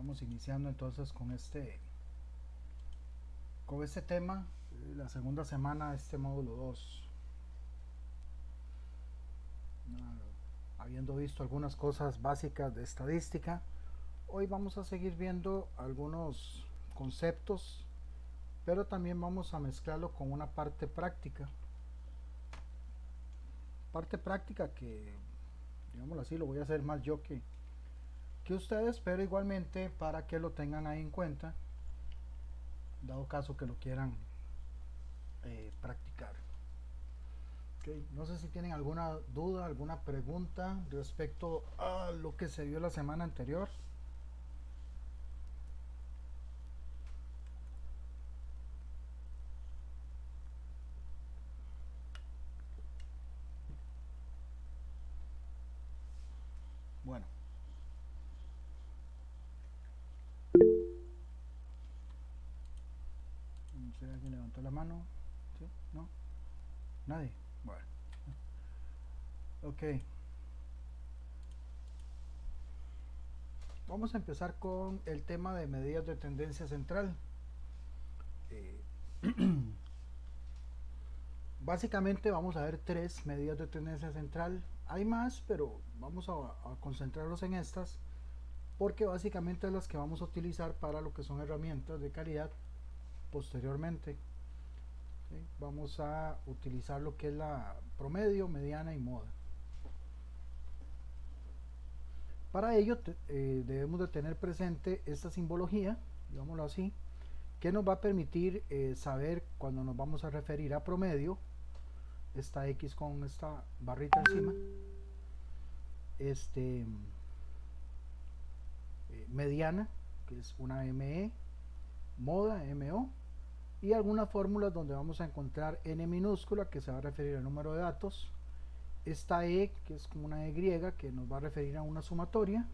Vamos iniciando entonces con este tema, la segunda semana de este módulo 2. Habiendo visto algunas cosas básicas de estadística, hoy vamos a seguir viendo algunos conceptos, pero también vamos a mezclarlo con una parte práctica. Parte práctica que, digámoslo así, lo voy a hacer más yo que ustedes, pero igualmente para que lo tengan ahí en cuenta, dado caso que lo quieran practicar. Okay. No sé si tienen alguna duda, alguna pregunta respecto a lo que se vio la semana anterior. Bueno, no sé, ¿alguien levantó la mano? ¿Sí? ¿No? ¿Nadie? Bueno, ok. Vamos a empezar con el tema de medidas de tendencia central. Eh, Básicamente vamos a ver tres medidas de tendencia central. Hay más, pero vamos a concentrarnos en estas porque básicamente es las que vamos a utilizar para lo que son herramientas de calidad posteriormente. ¿Sí? Vamos a utilizar lo que es la promedio, mediana y moda. Para ello debemos de tener presente esta simbología, digámoslo así, que nos va a permitir saber cuando nos vamos a referir a promedio, esta X con esta barrita encima, mediana, que es una ME, moda, MO, y algunas fórmulas donde vamos a encontrar N minúscula, que se va a referir al número de datos, esta E, que es como una Y, que nos va a referir a una sumatoria,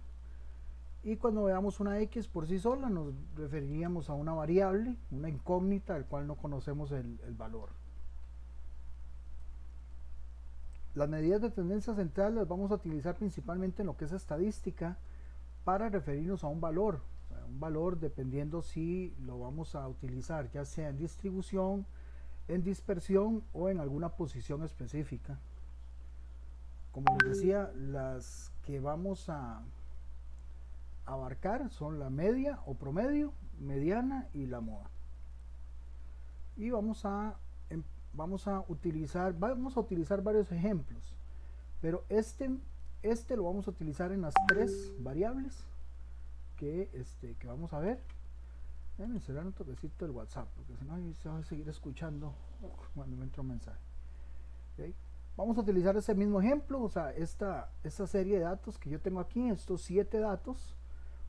y cuando veamos una X por sí sola nos referiríamos a una variable, una incógnita del cual no conocemos el valor. Las medidas de tendencia central las vamos a utilizar principalmente en lo que es estadística para referirnos a un valor. Un valor dependiendo si lo vamos a utilizar ya sea en distribución, en dispersión o en alguna posición específica. Como les decía, las que vamos a abarcar son la media o promedio, mediana y la moda. Y vamos a utilizar varios ejemplos, pero este lo vamos a utilizar en las tres variables que vamos a ver. Déjenme cerrar un toquecito el WhatsApp, porque si no se va a seguir escuchando cuando me entra un mensaje. ¿Okay? Vamos a utilizar ese mismo ejemplo, o sea, esta serie de datos que yo tengo aquí, estos 7 datos,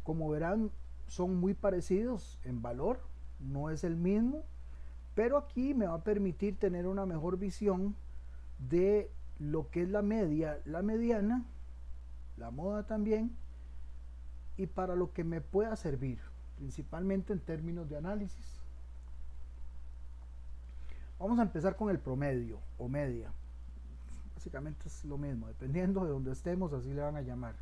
como verán, son muy parecidos en valor, no es el mismo, pero aquí me va a permitir tener una mejor visión de lo que es la media, la mediana, la moda también, y para lo que me pueda servir, principalmente en términos de análisis. Vamos a empezar con el promedio o media. Básicamente es lo mismo, dependiendo de donde estemos, así le van a llamar.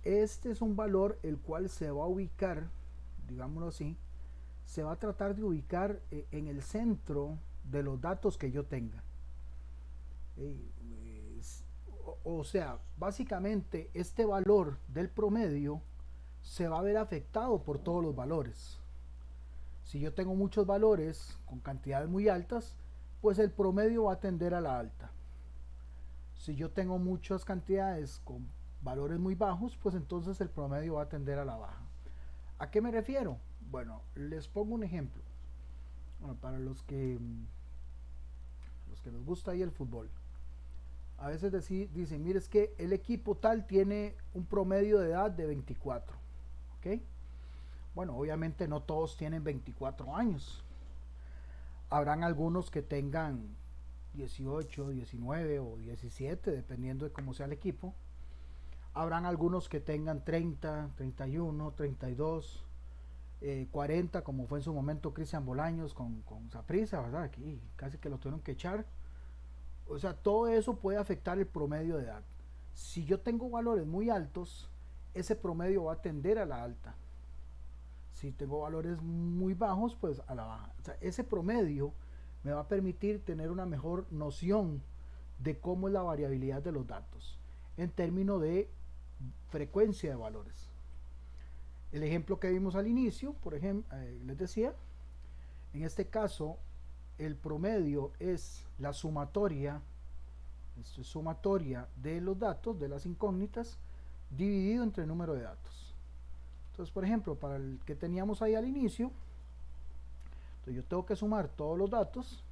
Este es un valor el cual se va a ubicar, digámoslo así, se va a tratar de ubicar en el centro de los datos que yo tenga. O sea, básicamente este valor del promedio se va a ver afectado por todos los valores. Si yo tengo muchos valores con cantidades muy altas, pues el promedio va a tender a la alta. Si yo tengo muchas cantidades con valores muy bajos, pues entonces el promedio va a tender a la baja. ¿A qué me refiero? Bueno, les pongo un ejemplo. Bueno, para los que les gusta ahí el fútbol. A veces dicen, mire, es que el equipo tal tiene un promedio de edad de 24. ¿Ok? Bueno, obviamente no todos tienen 24 años. Habrán algunos que tengan 18, 19 o 17, dependiendo de cómo sea el equipo. Habrán algunos que tengan 30, 31, 32, 40, como fue en su momento Cristian Bolaños con Saprissa, ¿verdad? Aquí casi que lo tuvieron que echar. O sea, todo eso puede afectar el promedio de edad. Si yo tengo valores muy altos, ese promedio va a tender a la alta. Si tengo valores muy bajos, pues a la baja. O sea, ese promedio me va a permitir tener una mejor noción de cómo es la variabilidad de los datos en términos de frecuencia de valores. El ejemplo que vimos al inicio, por ejemplo, les decía, en este caso el promedio es la sumatoria, esto es sumatoria de los datos, de las incógnitas, dividido entre el número de datos. Entonces, por ejemplo, para el que teníamos ahí al inicio, entonces yo tengo que sumar todos los datos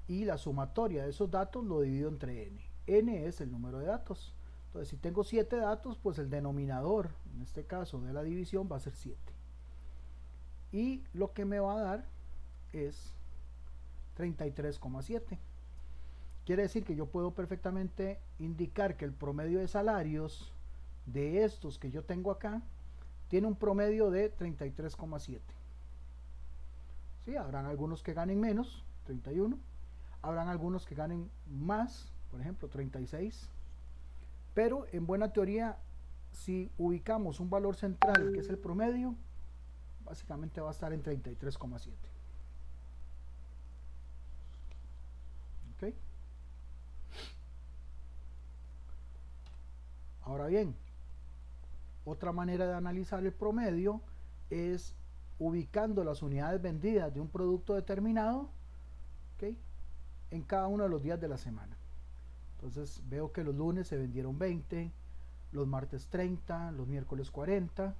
y la sumatoria de esos datos lo divido entre n. N es el número de datos. Entonces, si tengo 7 datos, pues el denominador, en este caso de la división, va a ser 7. Y lo que me va a dar es 33,7. Quiere decir que yo puedo perfectamente indicar que el promedio de salarios de estos que yo tengo acá tiene un promedio de 33,7. ¿Sí? Habrán algunos que ganen menos, 31. Habrán algunos que ganen más, por ejemplo, 36. Pero en buena teoría, si ubicamos un valor central que es el promedio, básicamente va a estar en 33,7. ¿Ok? Ahora bien, otra manera de analizar el promedio es ubicando las unidades vendidas de un producto determinado, ¿okay?, en cada uno de los días de la semana. Entonces veo que los lunes se vendieron 20, los martes 30, los miércoles 40,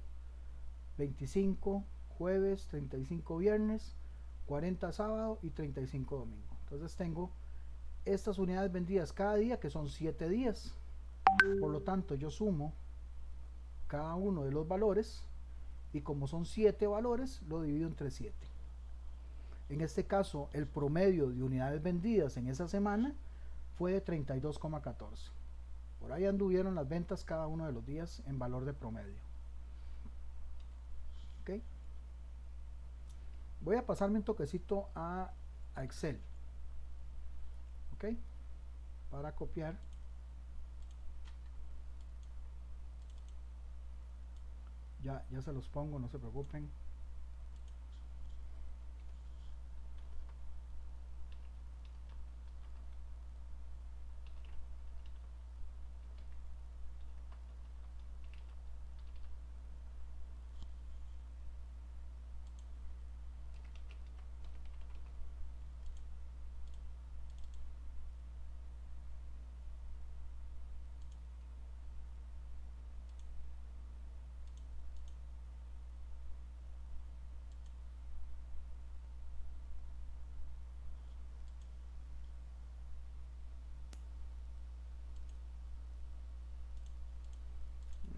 25 jueves, 35 viernes, 40 sábado y 35 domingo. Entonces tengo estas unidades vendidas cada día, que son 7 días. Por lo tanto, yo sumo cada uno de los valores y como son 7 valores, lo divido entre 7. En este caso, el promedio de unidades vendidas en esa semana fue de 32,14. Por ahí anduvieron las ventas cada uno de los días en valor de promedio. ¿Ok? Voy a pasarme un toquecito a Excel. ¿Ok? Para copiar. Ya se los pongo, no se preocupen.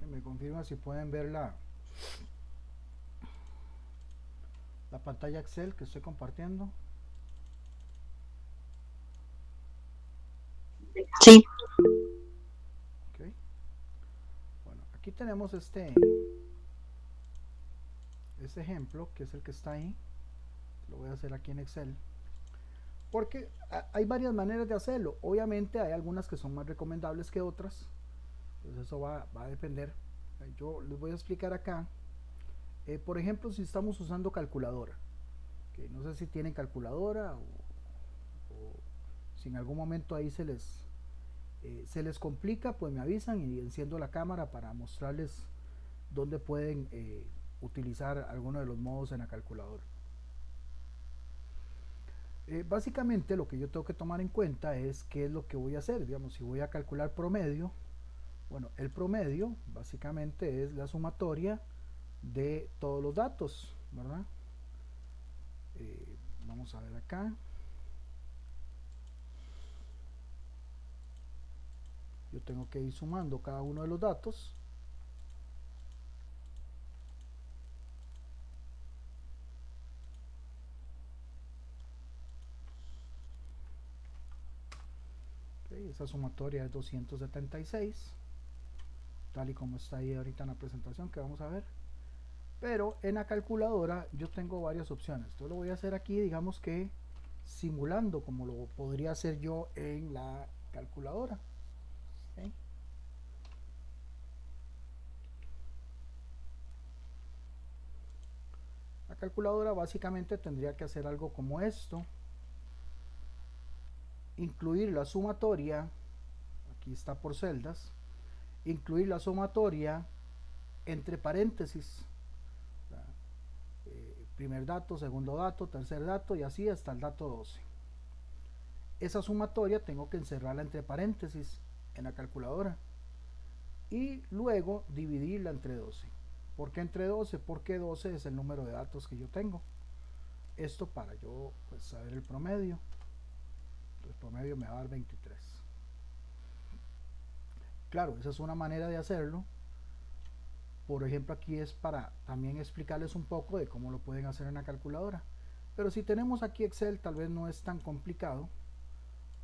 Me confirma si pueden ver la pantalla Excel que estoy compartiendo. Sí. Okay. Bueno, aquí tenemos este ejemplo, que es el que está ahí. Lo voy a hacer aquí en Excel. Porque hay varias maneras de hacerlo. Obviamente hay algunas que son más recomendables que otras. Entonces eso va a depender. Yo les voy a explicar acá. Por ejemplo, si estamos usando calculadora. Que no sé si tienen calculadora o si en algún momento ahí se les complica, pues me avisan y enciendo la cámara para mostrarles dónde pueden utilizar alguno de los modos en la calculadora. Básicamente lo que yo tengo que tomar en cuenta es qué es lo que voy a hacer. Digamos, si voy a calcular promedio, bueno, el promedio básicamente es la sumatoria de todos los datos, ¿verdad? Vamos a ver acá. Yo tengo que ir sumando cada uno de los datos. Okay, esa sumatoria es 276, tal y como está ahí ahorita en la presentación que vamos a ver. Pero en la calculadora yo tengo varias opciones. Yo lo voy a hacer aquí, digamos que simulando como lo podría hacer yo en la calculadora. ¿Okay? calculadora básicamente tendría que hacer algo como esto, incluir la sumatoria, aquí está por celdas, incluir la sumatoria entre paréntesis, primer dato, segundo dato, tercer dato y así hasta el dato 12. Esa sumatoria tengo que encerrarla entre paréntesis en la calculadora y luego dividirla entre 12. ¿Por qué entre 12? Porque 12 es el número de datos que yo tengo. Esto para yo pues, saber el promedio. El promedio me va a dar 23. Claro, esa es una manera de hacerlo. Por ejemplo, aquí es para también explicarles un poco de cómo lo pueden hacer en la calculadora. Pero si tenemos aquí Excel, tal vez no es tan complicado,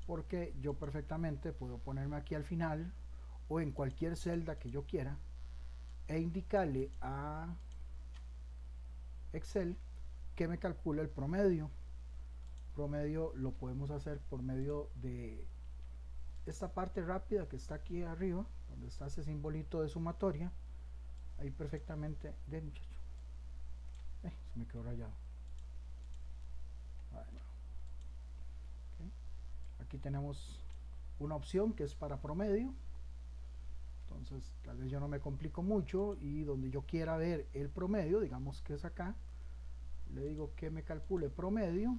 porque yo perfectamente puedo ponerme aquí al final o en cualquier celda que yo quiera e indicarle a Excel que me calcule el promedio. Promedio lo podemos hacer por medio de esta parte rápida que está aquí arriba, donde está ese simbolito de sumatoria. Ahí perfectamente, de muchacho, se me quedó rayado. Bueno, okay. Aquí tenemos una opción que es para promedio. Entonces tal vez yo no me complico mucho y donde yo quiera ver el promedio, digamos que es acá, le digo que me calcule promedio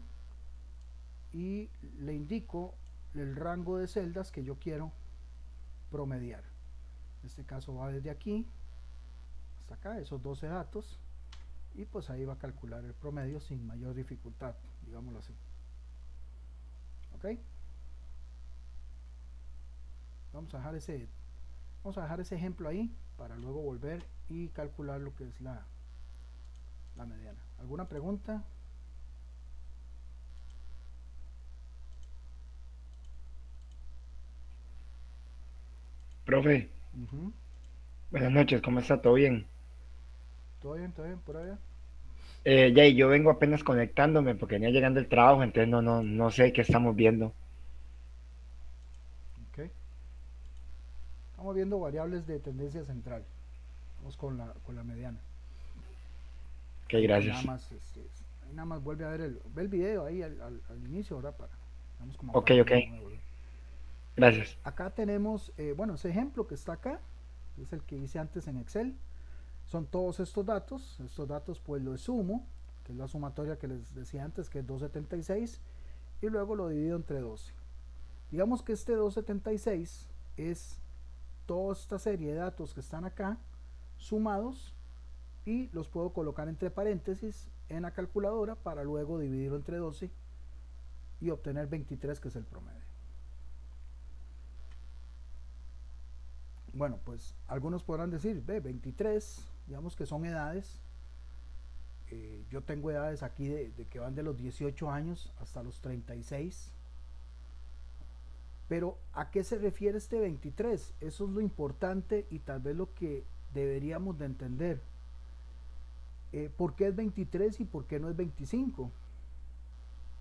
y le indico el rango de celdas que yo quiero promediar. En este caso va desde aquí hasta acá, esos 12 datos, y pues ahí va a calcular el promedio sin mayor dificultad, digámoslo así. Ok, vamos a dejar ese ejemplo ahí para luego volver y calcular lo que es la mediana. ¿Alguna pregunta? Profe, buenas noches, ¿cómo está? ¿Todo bien? ¿Todo bien? ¿Todo bien por allá? Jay, yo vengo apenas conectándome porque venía llegando el trabajo, entonces no sé qué estamos viendo. Ok, estamos viendo variables de tendencia central. Vamos con la mediana. Ok, Ahí pues nada gracias. más, ahí nada más vuelve a ver ve el video ahí al inicio, ¿verdad? Vamos como a Ok, ok, pararlo de nuevo, ¿verdad? gracias. Acá tenemos, bueno, ese ejemplo que está acá, es el que hice antes en Excel. Son todos estos datos pues los sumo, que es la sumatoria que les decía antes, que es 276, y luego lo divido entre 12. Digamos que este 276 es toda esta serie de datos que están acá sumados y los puedo colocar entre paréntesis en la calculadora para luego dividirlo entre 12 y obtener 23, que es el promedio. Bueno, pues algunos podrán decir, ve, 23, digamos que son edades. Yo tengo edades aquí de que van de los 18 años hasta los 36. Pero ¿a qué se refiere este 23? Eso es lo importante y tal vez lo que deberíamos de entender. ¿Por qué es 23 y por qué no es 25?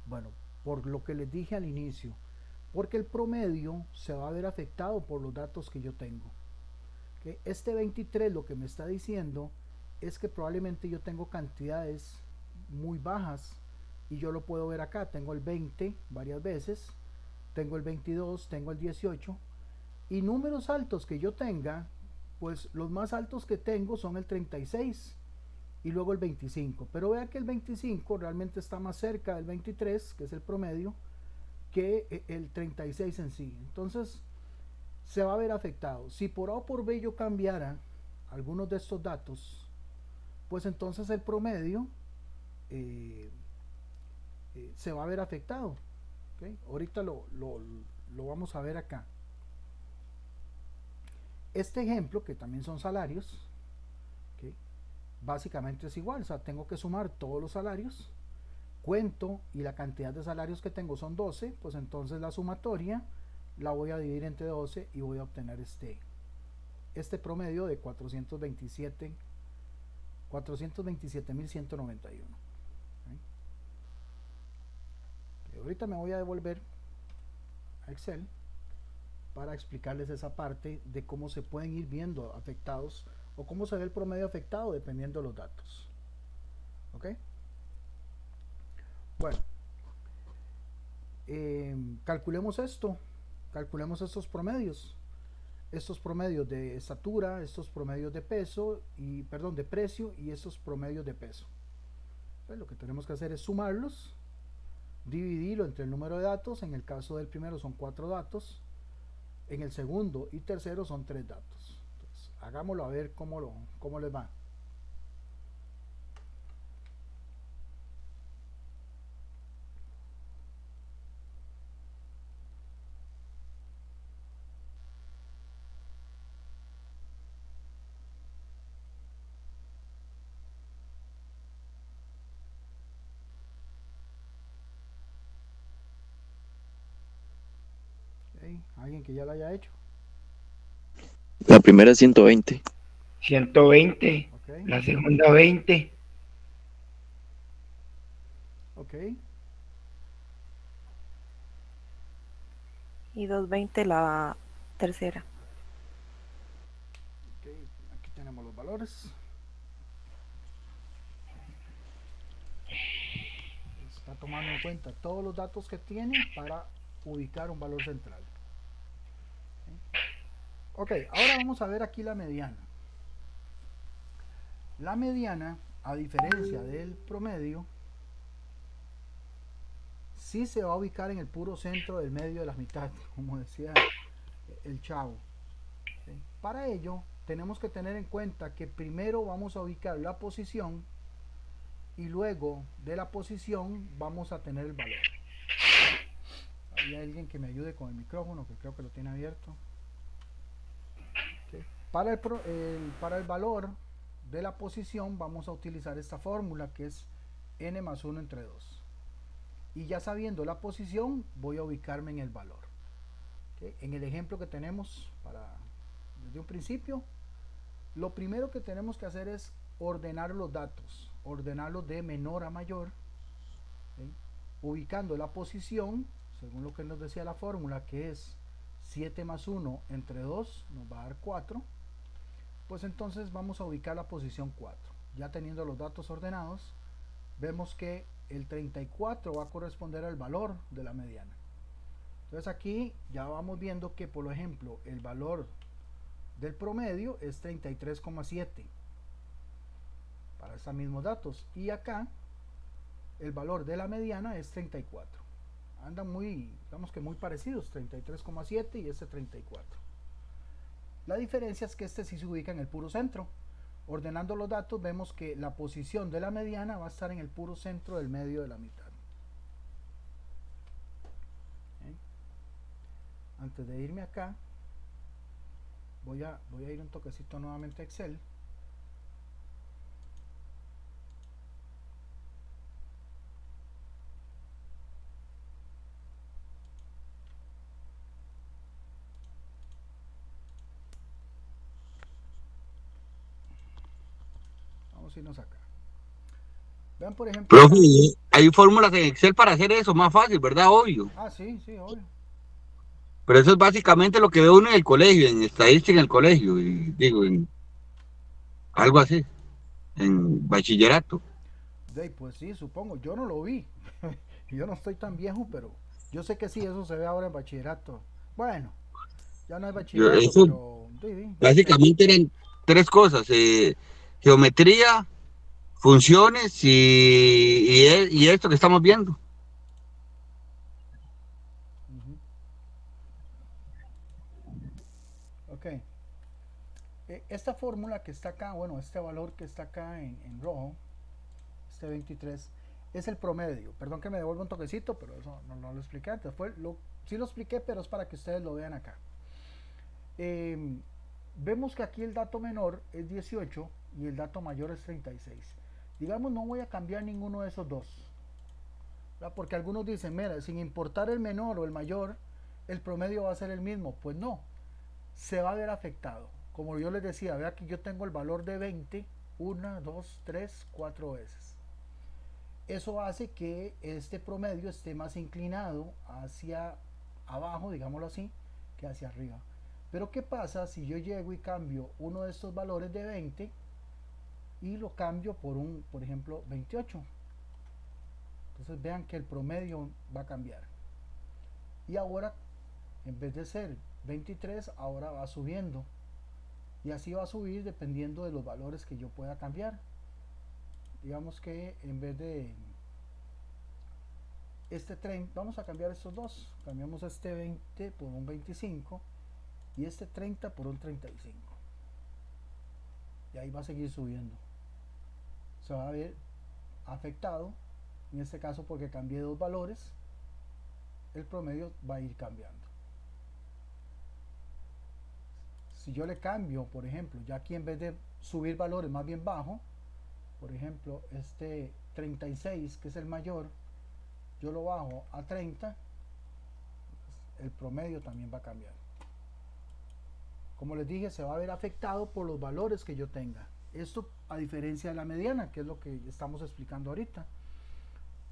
Bueno, por lo que les dije al inicio, porque el promedio se va a ver afectado por los datos que yo tengo. ¿Okay? Este 23 lo que me está diciendo es que probablemente yo tengo cantidades muy bajas y yo lo puedo ver acá, tengo el 20 varias veces, tengo el 22, tengo el 18 y números altos que yo tenga, pues los más altos que tengo son el 36 y luego el 25, pero vea que el 25 realmente está más cerca del 23, que es el promedio, que el 36 en sí. Entonces se va a ver afectado. Si por A o por B yo cambiara algunos de estos datos, pues entonces el promedio eh, se va a ver afectado. ¿Okay? Ahorita lo vamos a ver acá. Este ejemplo, que también son salarios, ¿okay? Básicamente es igual, o sea, tengo que sumar todos los salarios, cuento y la cantidad de salarios que tengo son 12, pues entonces la sumatoria la voy a dividir entre 12 y voy a obtener este promedio de 427.191. ¿Okay? Ahorita me voy a devolver a Excel para explicarles esa parte de cómo se pueden ir viendo afectados o cómo se ve el promedio afectado dependiendo de los datos. ¿Ok? Bueno, calculemos esto, calculemos estos promedios de estatura, estos promedios de peso y perdón de precio y estos promedios de peso. Pues lo que tenemos que hacer es sumarlos, dividirlo entre el número de datos. En el caso del primero son 4 datos, en el segundo y tercero son 3 datos. Entonces, hagámoslo a ver cómo les va. ¿Okay? ¿Alguien que ya lo haya hecho? La primera es 120. 120, Ok, la segunda 20, ok, Y 220 la tercera. ok. Aquí tenemos los valores. Está tomando en cuenta todos los datos que tiene para ubicar un valor central. Ok, ahora vamos a ver aquí la mediana. La mediana, a diferencia del promedio, sí se va a ubicar en el puro centro del medio de la mitad, como decía el chavo. ¿Sí? Para ello, tenemos que tener en cuenta que primero vamos a ubicar la posición y luego de la posición vamos a tener el valor. Hay alguien que me ayude con el micrófono, que creo que lo tiene abierto. ¿Sí? Para el valor de la posición vamos a utilizar esta fórmula que es n más 1 entre 2. Y ya sabiendo la posición voy a ubicarme en el valor. ¿Okay? En el ejemplo que tenemos desde un principio, lo primero que tenemos que hacer es ordenar los datos, ordenarlos de menor a mayor, ¿okay? Ubicando la posición según lo que nos decía la fórmula, que es 7 más 1 entre 2 nos va a dar 4. Pues entonces vamos a ubicar la posición 4. Ya teniendo los datos ordenados, vemos que el 34 va a corresponder al valor de la mediana. Entonces aquí ya vamos viendo que, por ejemplo, el valor del promedio es 33,7 para estos mismos datos. Y acá el valor de la mediana es 34. Andan muy, digamos que muy parecidos, 33,7 y este 34. La diferencia es que este sí se ubica en el puro centro. Ordenando los datos vemos que la posición de la mediana va a estar en el puro centro del medio de la mitad. ¿Okay? Antes de irme acá, voy a ir un toquecito nuevamente a Excel. Vamos a irnos acá. Vean, por ejemplo, Profe, acá. hay fórmulas en Excel para hacer eso más fácil, ¿verdad? Obvio. Ah, sí, sí, obvio. Pero eso es básicamente lo que ve uno en el colegio, en estadística en el colegio, y digo, en algo así, en bachillerato. Pues sí, supongo. Yo no lo vi. Yo no estoy tan viejo, pero yo sé que sí, eso se ve ahora en bachillerato. Bueno, ya no es bachillerato, Eso pero sí, yo sé. básicamente eran tres cosas, geometría, funciones y esto que estamos viendo. Uh-huh. Ok. Esta fórmula que está acá, bueno, este valor que está acá en rojo, este 23, es el promedio. Perdón que me devuelva un toquecito, pero eso no lo expliqué antes. Sí lo expliqué, pero es para que ustedes lo vean acá. Vemos que aquí el dato menor es 18 y el dato mayor es 36. Digamos, no voy a cambiar ninguno de esos dos, ¿verdad? Porque algunos dicen, mira, sin importar el menor o el mayor, el promedio va a ser el mismo. Pues no, se va a ver afectado. Como yo les decía, vea que yo tengo el valor de 20, 1, 2, 3, 4 veces. Eso hace que este promedio esté más inclinado hacia abajo, digámoslo así, que hacia arriba. Pero ¿qué pasa si yo llego y cambio uno de estos valores de 20 y lo cambio por ejemplo, 28? Entonces vean que el promedio va a cambiar. Y ahora, en vez de ser 23, ahora va subiendo. Y así va a subir dependiendo de los valores que yo pueda cambiar. Digamos que en vez de este 30, vamos a cambiar estos dos. Cambiamos este 20 por un 25 y este 30 por un 35. Y ahí va a seguir subiendo. Se va a ver afectado, en este caso porque cambié dos valores, el promedio va a ir cambiando. Si yo le cambio, por ejemplo, ya aquí en vez de subir valores más bien bajo, por ejemplo, este 36, que es el mayor, yo lo bajo a 30, el promedio también va a cambiar. Como les dije, se va a ver afectado por los valores que yo tenga. Esto a diferencia de la mediana, que es lo que estamos explicando ahorita.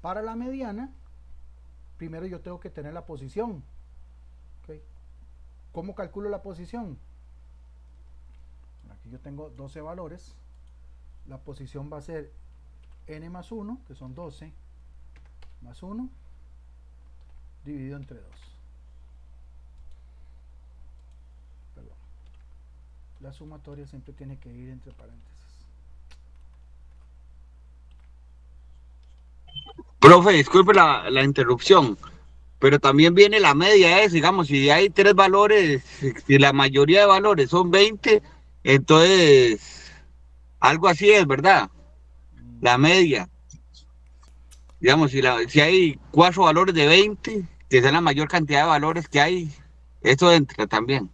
Para la mediana, primero yo tengo que tener la posición. ¿Okay? ¿Cómo calculo la posición? Aquí yo tengo 12 valores. La posición va a ser n más 1, que son 12, más 1, dividido entre 2. Perdón. La sumatoria siempre tiene que ir entre paréntesis. Profe, disculpe la interrupción, pero también viene la media, digamos, si hay tres valores, si la mayoría de valores son 20, entonces algo así es, ¿verdad? La media. Digamos, si hay cuatro valores de 20, que es la mayor cantidad de valores que hay, eso entra también.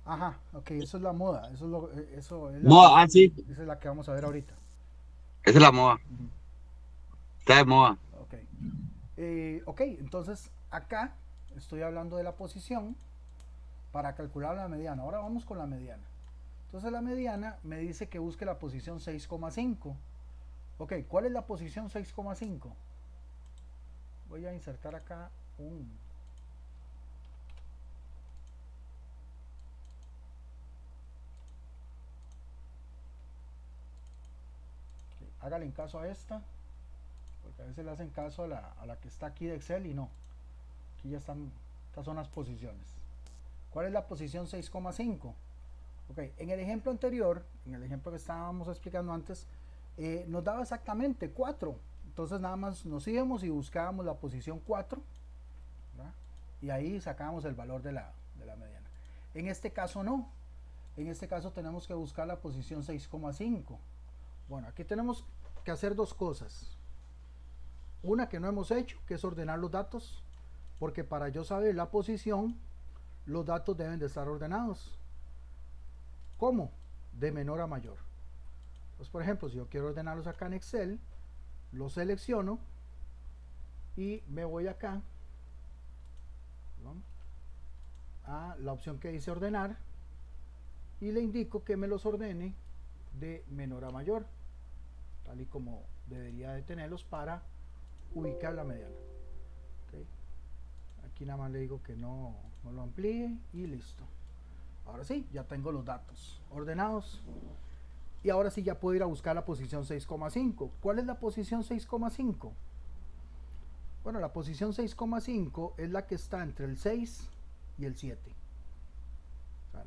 Ajá, ok, eso es la moda, eso es Moda, sí, esa es la que vamos a ver ahorita. esa es la moda, está de moda. Ok, ok, entonces acá estoy hablando de la posición para calcular la mediana. Ahora vamos con la mediana. Entonces la mediana me dice que busque la posición 6,5. Ok, ¿cuál es la posición 6,5? Voy a insertar acá un... Hágale en caso a esta, porque a veces le hacen caso a la que está aquí de Excel y no. Aquí ya están, estas son las posiciones. ¿Cuál es la posición 6,5? Ok, en el ejemplo anterior, en el ejemplo que estábamos explicando antes, nos daba exactamente 4. Entonces nada más nos íbamos y buscábamos la posición 4, ¿verdad? Y ahí sacábamos el valor de la mediana. En este caso no. En este caso tenemos que buscar la posición 6,5. Bueno, aquí tenemos que hacer dos cosas. Una que no hemos hecho, que es ordenar los datos, porque para yo saber la posición, los datos deben de estar ordenados. ¿Cómo? De menor a mayor. Pues por ejemplo, si yo quiero ordenarlos acá en Excel, los selecciono y me voy acá, ¿no?, a la opción que dice ordenar y le indico que me los ordene de menor a mayor, tal y como debería de tenerlos para ubicar la mediana. ¿Okay? Aquí nada más le digo que no lo amplíe y listo. Ahora sí, ya tengo los datos ordenados. Y ahora sí ya puedo ir a buscar la posición 6,5. ¿Cuál es la posición 6,5? Bueno, la posición 6,5 es la que está entre el 6 y el 7. O sea,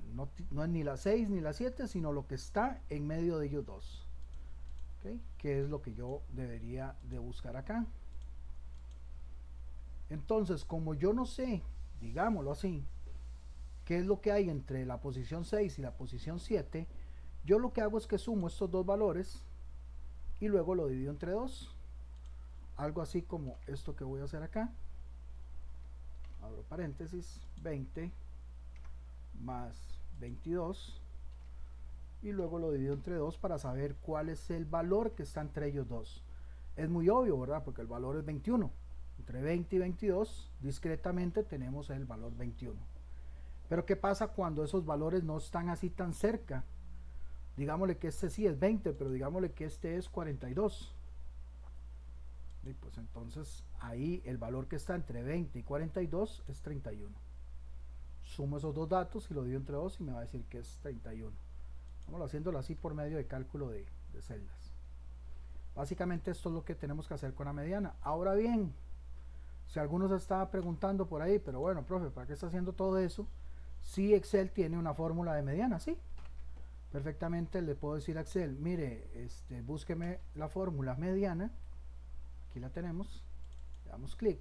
no es ni la 6 ni la 7, sino lo que está en medio de ellos dos. ¿Okay? Que es lo que yo debería de buscar acá. Entonces, como yo no sé, digámoslo así, qué es lo que hay entre la posición 6 y la posición 7, yo lo que hago es que sumo estos dos valores y luego lo divido entre 2. Algo así como esto que voy a hacer acá. Abro paréntesis, 20 más 22. Y luego lo divido entre 2 para saber cuál es el valor que está entre ellos dos. Es muy obvio, ¿verdad? Porque el valor es 21. Entre 20 y 22, discretamente tenemos el valor 21. Pero ¿qué pasa cuando esos valores no están así tan cerca? Digámosle que este sí es 20, pero digámosle que este es 42. Y pues entonces ahí el valor que está entre 20 y 42 es 31. Sumo esos dos datos y lo divido entre 2 y me va a decir que es 31. Vamos haciéndolo así por medio de cálculo de celdas. Básicamente esto es lo que tenemos que hacer con la mediana. Ahora bien, si algunos se estaba preguntando por ahí, pero bueno, profe, ¿para qué está haciendo todo eso? Si Excel tiene una fórmula de mediana, sí. Perfectamente le puedo decir a Excel, mire, búsqueme la fórmula mediana. Aquí la tenemos. Le damos clic.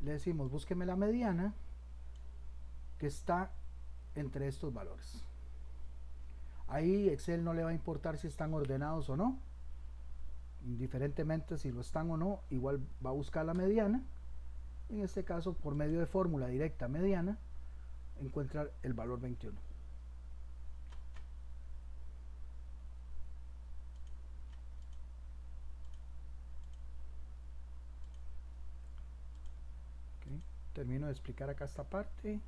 Le decimos, búsqueme la mediana que está entre estos valores. Ahí Excel no le va a importar si están ordenados o no. Indiferentemente si lo están o no, igual va a buscar la mediana. En este caso, por medio de fórmula directa mediana, encuentra el valor 21. Okay. Termino de explicar acá esta parte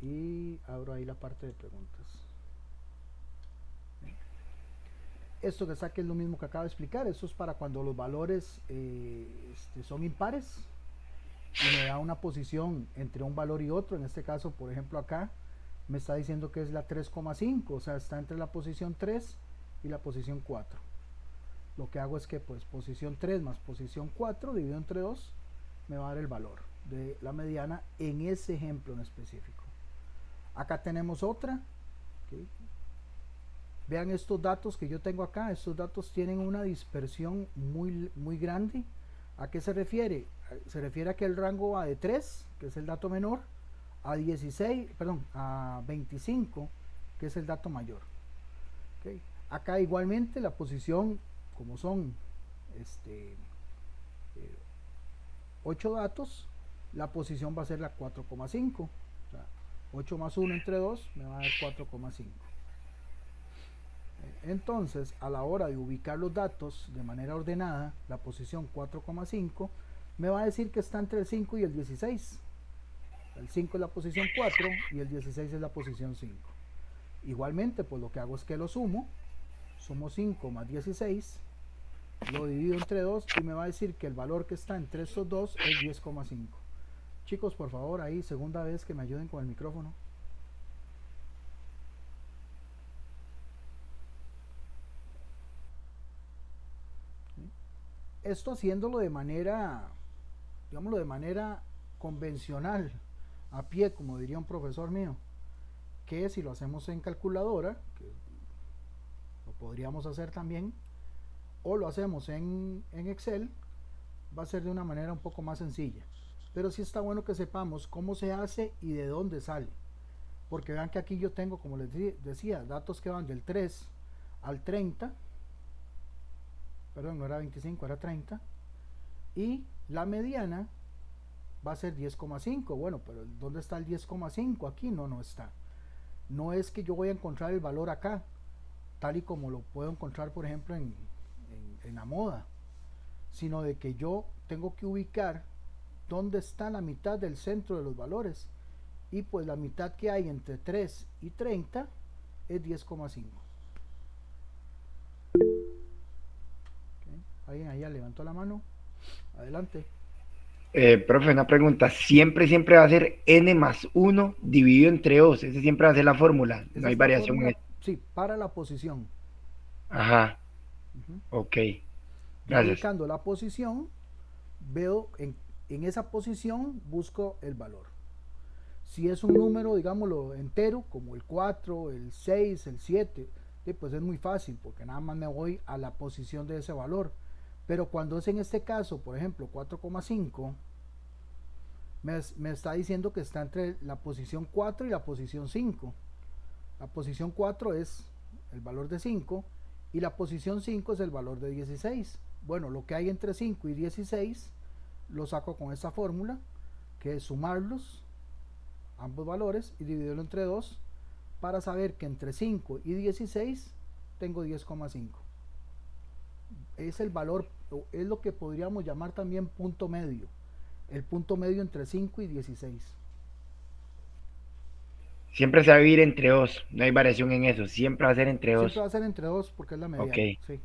y abro ahí la parte de preguntas. Esto que está aquí es lo mismo que acabo de explicar. Esto es para cuando los valores son impares y me da una posición entre un valor y otro. En este caso, por ejemplo, acá me está diciendo que es la 3,5, o sea, está entre la posición 3 y la posición 4. Lo que hago es que pues posición 3 más posición 4 dividido entre 2 me va a dar el valor de la mediana en ese ejemplo en específico. Acá tenemos otra. ¿Okay? Vean estos datos que yo tengo acá. Estos datos tienen una dispersión muy grande. ¿A qué se refiere? Se refiere a que el rango va de 3, que es el dato menor, a 25, que es el dato mayor. ¿Okay? Acá igualmente la posición, como son 8 datos, la posición va a ser la 4,5. O sea, 8 más 1 entre 2 me va a dar 4,5. Entonces, a la hora de ubicar los datos de manera ordenada, la posición 4,5 me va a decir que está entre el 5 y el 16. El 5 es la posición 4 y el 16 es la posición 5. Igualmente, pues lo que hago es que lo sumo 5 más 16, lo divido entre 2 y me va a decir que el valor que está entre estos dos es 10,5. Chicos, por favor, ahí, segunda vez que me ayuden con el micrófono. Esto haciéndolo de manera, digámoslo, de manera convencional, a pie, como diría un profesor mío, que si lo hacemos en calculadora, que lo podríamos hacer también, o lo hacemos en Excel, va a ser de una manera un poco más sencilla. Pero sí está bueno que sepamos cómo se hace y de dónde sale. Porque vean que aquí yo tengo, como les decía, datos que van del 3 al 30. Perdón, no era 25, era 30. Y la mediana va a ser 10,5. Bueno, pero ¿dónde está el 10,5? Aquí no está. No es que yo voy a encontrar el valor acá, tal y como lo puedo encontrar, por ejemplo, en la moda, sino de que yo tengo que ubicar dónde está la mitad del centro de los valores. Y pues la mitad que hay entre 3 y 30 es 10,5. ¿Alguien allá levantó la mano? Adelante. Profe, una pregunta. Siempre va a ser n más 1 dividido entre 2. Ese siempre va a ser la fórmula. No hay variación en eso. Sí, para la posición. Ajá. Ok. Gracias. Ubicando la posición, veo en esa posición, busco el valor. Si es un número, digámoslo, entero, como el 4, el 6, el 7, pues es muy fácil, porque nada más me voy a la posición de ese valor. Pero cuando es en este caso, por ejemplo, 4,5, me está diciendo que está entre la posición 4 y la posición 5. La posición 4 es el valor de 5 y la posición 5 es el valor de 16. Bueno, lo que hay entre 5 y 16 lo saco con esta fórmula, que es sumarlos, ambos valores, y dividirlo entre 2 para saber que entre 5 y 16 tengo 10,5. Es el valor, es lo que podríamos llamar también punto medio. El punto medio entre 5 y 16. Siempre se va a vivir entre 2. No hay variación en eso. Siempre va a ser entre 2. Siempre va a ser entre 2 porque es la mediana. Ok. Sí.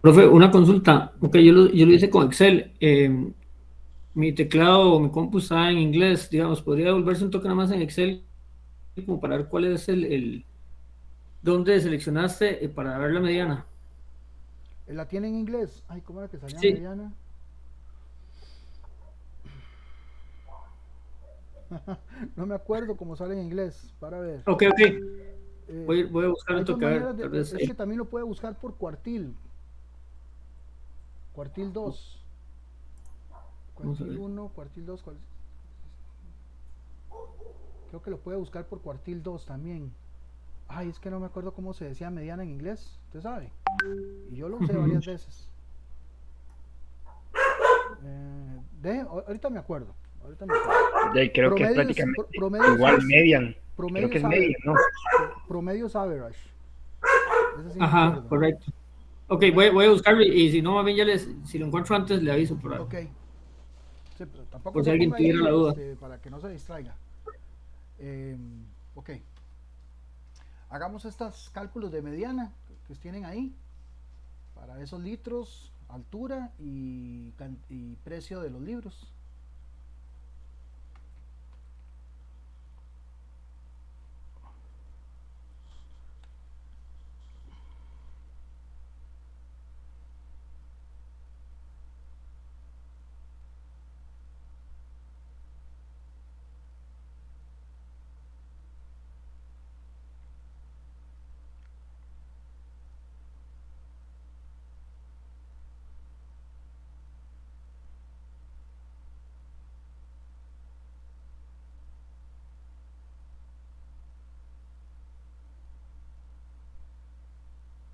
Profe, una consulta. Ok, yo lo hice con Excel. mi teclado o mi compu está en inglés, digamos, podría volverse un toque nada más en Excel como para ver cuál es dónde seleccionaste para ver la mediana. ¿La tiene en inglés? Ay, ¿cómo era que salía Sí, mediana? No me acuerdo cómo sale en inglés. Para ver. ok, ok. Eh, Voy a buscar hay un dos toque, a ver, maneras de. tal vez Es ahí. que también lo puede buscar por cuartil. Cuartil 2. Vamos a Cuartil ver. 1, cuartil 2. Creo que lo puede buscar por cuartil 2 también. Ay, es que no me acuerdo cómo se decía mediana en inglés. ¿Usted sabe? Y yo lo usé varias veces. Ahorita me acuerdo. Ahorita me acuerdo. Ya, y creo que es Promedios, prácticamente promedios igual es. median. Creo que Promedios es median, average. ¿no? Promedios average. Ese sí me Ajá, acuerdo. correcto. Ok, Promedio. voy a buscarlo y si no, más bien si lo encuentro antes, le aviso Ok. Sí, pero tampoco por si se alguien ponga tuviera la ahí duda. para que no se distraiga. Ok. Hagamos estos cálculos de mediana que tienen ahí para esos litros, altura y precio de los libros.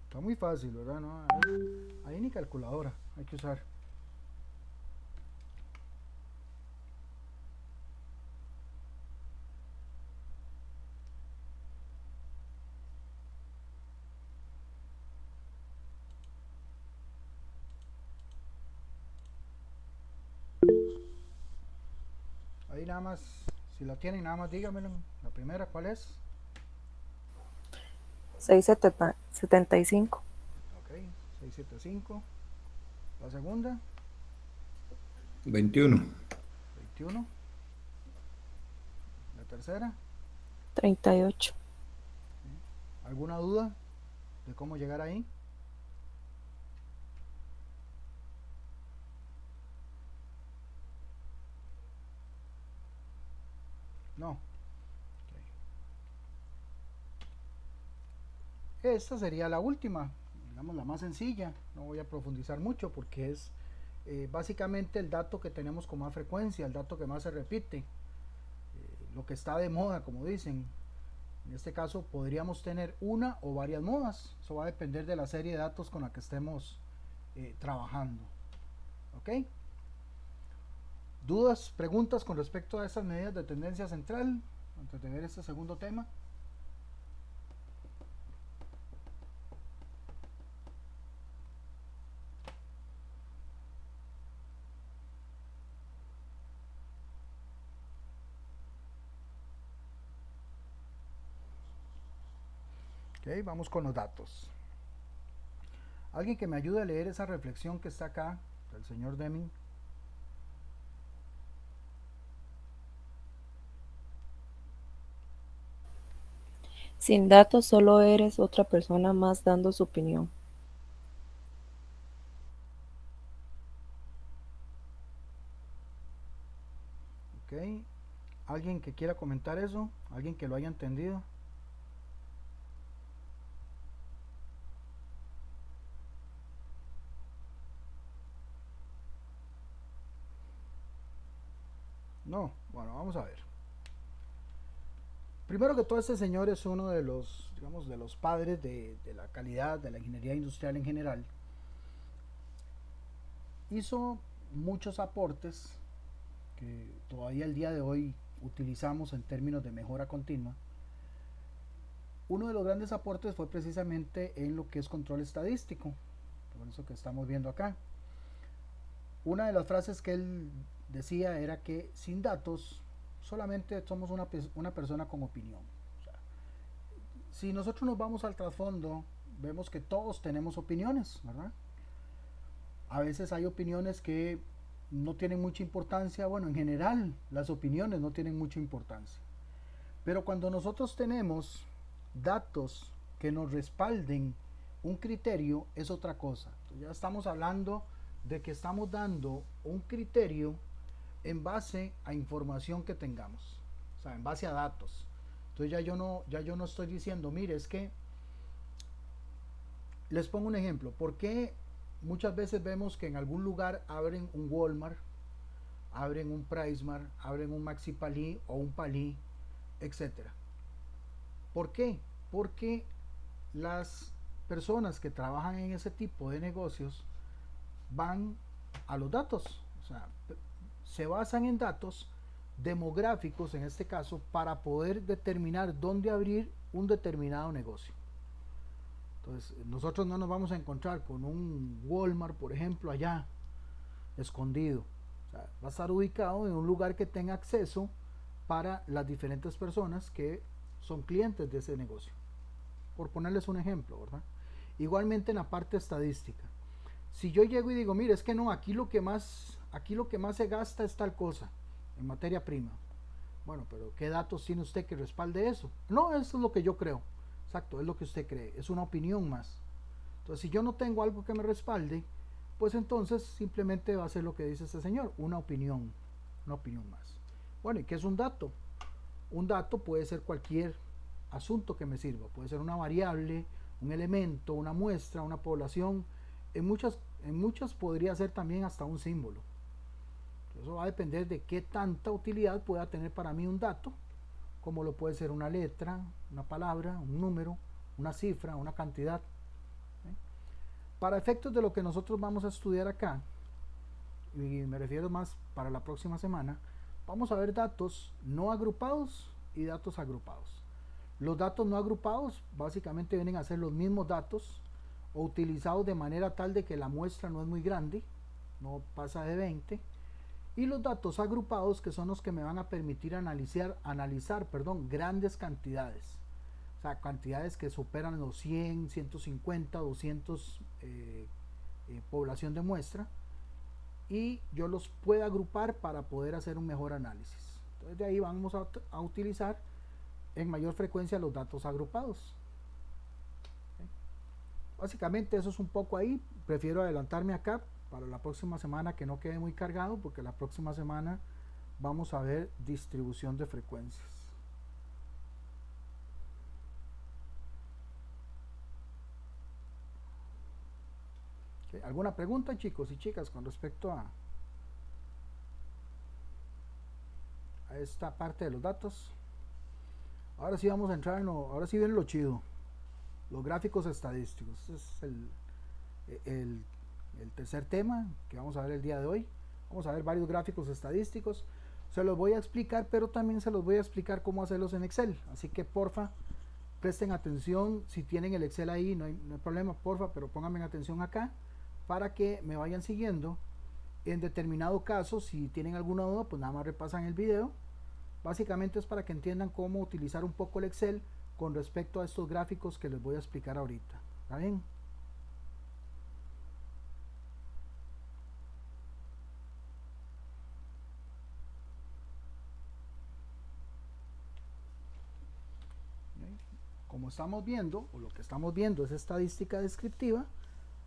Está muy fácil, ¿verdad? No, ahí ni calculadora hay que usar. Ahí nada más, si la tienen, nada más dígamelo. La primera, ¿cuál es? 675. Ok, 675. La segunda, 21. 21. La tercera, 38. ¿alguna duda de cómo llegar ahí? No. Esta sería la última, digamos la más sencilla. No voy a profundizar mucho porque es básicamente el dato que tenemos con más frecuencia, el dato que más se repite, lo que está de moda, como dicen. En este caso podríamos tener una o varias modas. Eso va a depender de la serie de datos con la que estemos trabajando. ¿Ok? ¿Dudas, preguntas con respecto a estas medidas de tendencia central antes de ver este segundo tema? Ok, vamos con los datos. Alguien que me ayude a leer esa reflexión que está acá del señor Deming. Sin datos solo eres otra persona más dando su opinión. Ok, alguien que quiera comentar eso, alguien que lo haya entendido. No, bueno, vamos a ver. Primero que todo, este señor es uno de los, digamos, de los padres de la calidad de la ingeniería industrial en general. Hizo muchos aportes que todavía el día de hoy utilizamos en términos de mejora continua. Uno de los grandes aportes fue precisamente en lo que es control estadístico, por eso que estamos viendo acá. Una de las frases que él decía era que sin datos solamente somos una persona con opinión. O sea, si nosotros nos vamos al trasfondo, vemos que todos tenemos opiniones, ¿verdad? A veces hay opiniones que no tienen mucha importancia. Bueno, en general las opiniones no tienen mucha importancia. Pero cuando nosotros tenemos datos que nos respalden un criterio, es otra cosa. Entonces, ya estamos hablando de que estamos dando un criterio en base a información que tengamos, o sea, en base a datos. Entonces ya yo no estoy diciendo, mire, es que les pongo un ejemplo. ¿Por qué muchas veces vemos que en algún lugar abren un Walmart, abren un PriceMart, abren un Maxi Palí o un Palí, etcétera? ¿Por qué? Porque las personas que trabajan en ese tipo de negocios van a los datos, o sea, se basan en datos demográficos en este caso para poder determinar dónde abrir un determinado negocio. Entonces nosotros no nos vamos a encontrar con un Walmart, por ejemplo, allá escondido. O sea, va a estar ubicado en un lugar que tenga acceso para las diferentes personas que son clientes de ese negocio, por ponerles un ejemplo, ¿verdad? Igualmente en la parte estadística, si yo llego y digo, mire, es que no, aquí lo que más se gasta es tal cosa en materia prima. Bueno, pero ¿qué datos tiene usted que respalde eso? No, eso es lo que yo creo. Exacto, es lo que usted cree, es una opinión más. Entonces, si yo no tengo algo que me respalde, pues entonces simplemente va a ser lo que dice este señor, una opinión más. Bueno, ¿y qué es un dato? Un dato puede ser cualquier asunto que me sirva, puede ser una variable, un elemento, una muestra, una población. En muchas podría ser también hasta un símbolo. Eso va a depender de qué tanta utilidad pueda tener para mí un dato, como lo puede ser una letra, una palabra, un número, una cifra, una cantidad. Para efectos de lo que nosotros vamos a estudiar acá, y me refiero más para la próxima semana, vamos a ver datos no agrupados y datos agrupados. Los datos no agrupados básicamente vienen a ser los mismos datos o utilizados de manera tal de que la muestra no es muy grande, no pasa de 20, y los datos agrupados, que son los que me van a permitir analizar grandes cantidades, o sea, cantidades que superan los 100, 150, 200 población de muestra, y yo los puedo agrupar para poder hacer un mejor análisis. Entonces de ahí vamos a utilizar en mayor frecuencia los datos agrupados. Básicamente eso es un poco ahí. Prefiero adelantarme acá para la próxima semana, que no quede muy cargado, porque la próxima semana vamos a ver distribución de frecuencias. ¿Okay? ¿Alguna pregunta, chicos y chicas, con respecto a esta parte de los datos? Ahora sí vamos a entrar ahora sí viene lo chido, los gráficos estadísticos. Este es el tercer tema que vamos a ver el día de hoy. Vamos a ver varios gráficos estadísticos. Se los voy a explicar, pero también se los voy a explicar cómo hacerlos en Excel. Así que porfa, presten atención. Si tienen el Excel ahí, no hay problema, porfa, pero pónganme atención acá para que me vayan siguiendo. En determinado caso, si tienen alguna duda, pues nada más repasan el video. Básicamente es para que entiendan cómo utilizar un poco el Excel con respecto a estos gráficos que les voy a explicar ahorita. ¿Está bien? Como estamos viendo, o lo que estamos viendo es estadística descriptiva,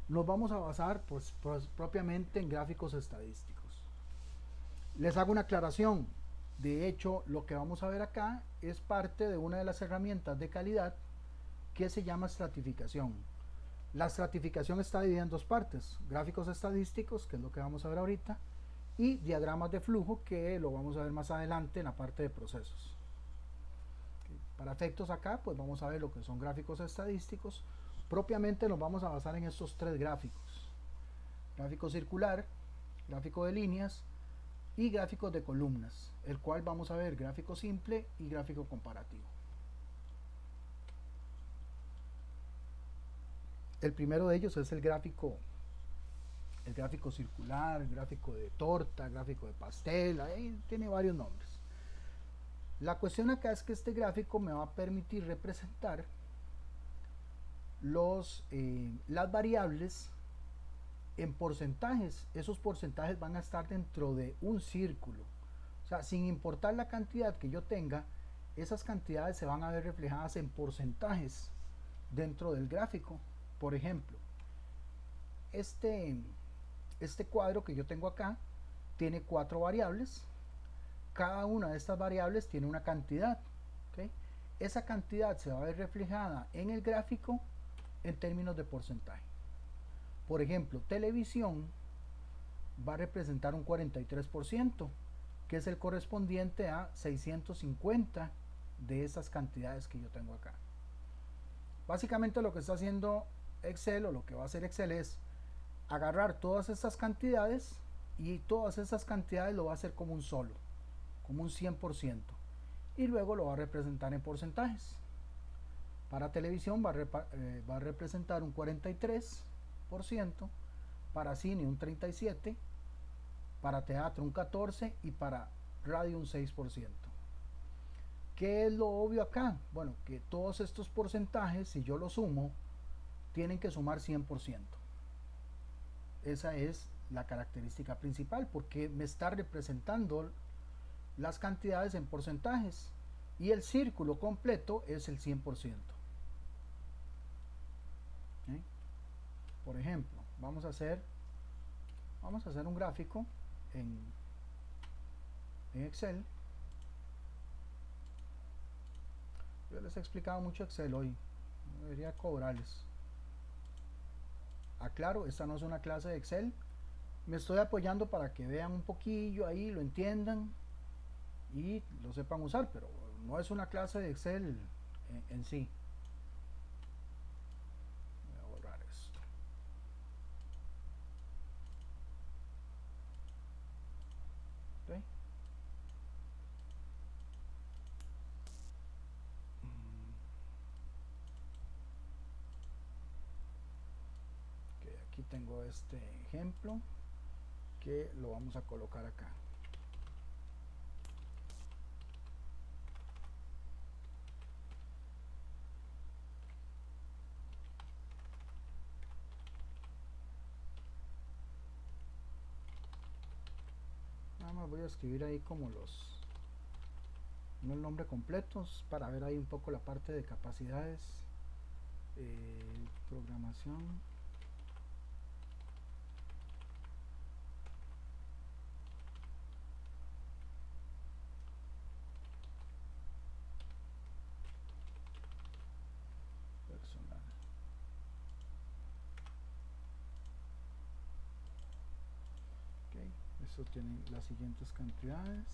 nos vamos a basar pues propiamente en gráficos estadísticos. Les hago una aclaración. De hecho, lo que vamos a ver acá es parte de una de las herramientas de calidad que se llama estratificación. La estratificación está dividida en dos partes: gráficos estadísticos, que es lo que vamos a ver ahorita, y diagramas de flujo, que lo vamos a ver más adelante en la parte de procesos. Para efectos acá, pues vamos a ver lo que son gráficos estadísticos. Propiamente nos vamos a basar en estos tres gráficos: gráfico circular, gráfico de líneas y gráficos de columnas, el cual vamos a ver gráfico simple y gráfico comparativo. El primero de ellos es el gráfico circular, el gráfico de torta, gráfico de pastel, ahí tiene varios nombres. La cuestión acá es que este gráfico me va a permitir representar las variables en porcentajes, esos porcentajes van a estar dentro de un círculo. O sea, sin importar la cantidad que yo tenga, esas cantidades se van a ver reflejadas en porcentajes dentro del gráfico. Por ejemplo, este cuadro que yo tengo acá tiene 4 variables. Cada una de estas variables tiene una cantidad. ¿Okay? Esa cantidad se va a ver reflejada en el gráfico en términos de porcentaje. Por ejemplo, televisión va a representar un 43%, que es el correspondiente a 650 de esas cantidades que yo tengo acá. Básicamente lo que está haciendo Excel, o lo que va a hacer Excel, es agarrar todas estas cantidades, y todas esas cantidades lo va a hacer como un solo, como un 100%, y luego lo va a representar en porcentajes. Para televisión va a representar un 43%, para cine un 37%, para teatro un 14% y para radio un 6%. ¿Qué es lo obvio acá? Bueno, que todos estos porcentajes, si yo los sumo, tienen que sumar 100%. Esa es la característica principal, porque me está representando las cantidades en porcentajes, y el círculo completo es el 100%. ¿Okay? Por ejemplo, vamos a hacer un gráfico en Excel. Yo les he explicado mucho Excel hoy, no debería cobrarles. Aclaro, esta no es una clase de Excel, me estoy apoyando para que vean un poquillo ahí, lo entiendan y lo sepan usar, pero no es una clase de Excel en sí. Voy a borrar esto. ¿Okay? Aquí tengo este ejemplo que lo vamos a colocar acá. Nada más voy a escribir ahí como no el nombre completo, para ver ahí un poco la parte de capacidades, programación. Personal. Okay, eso tiene las siguientes cantidades.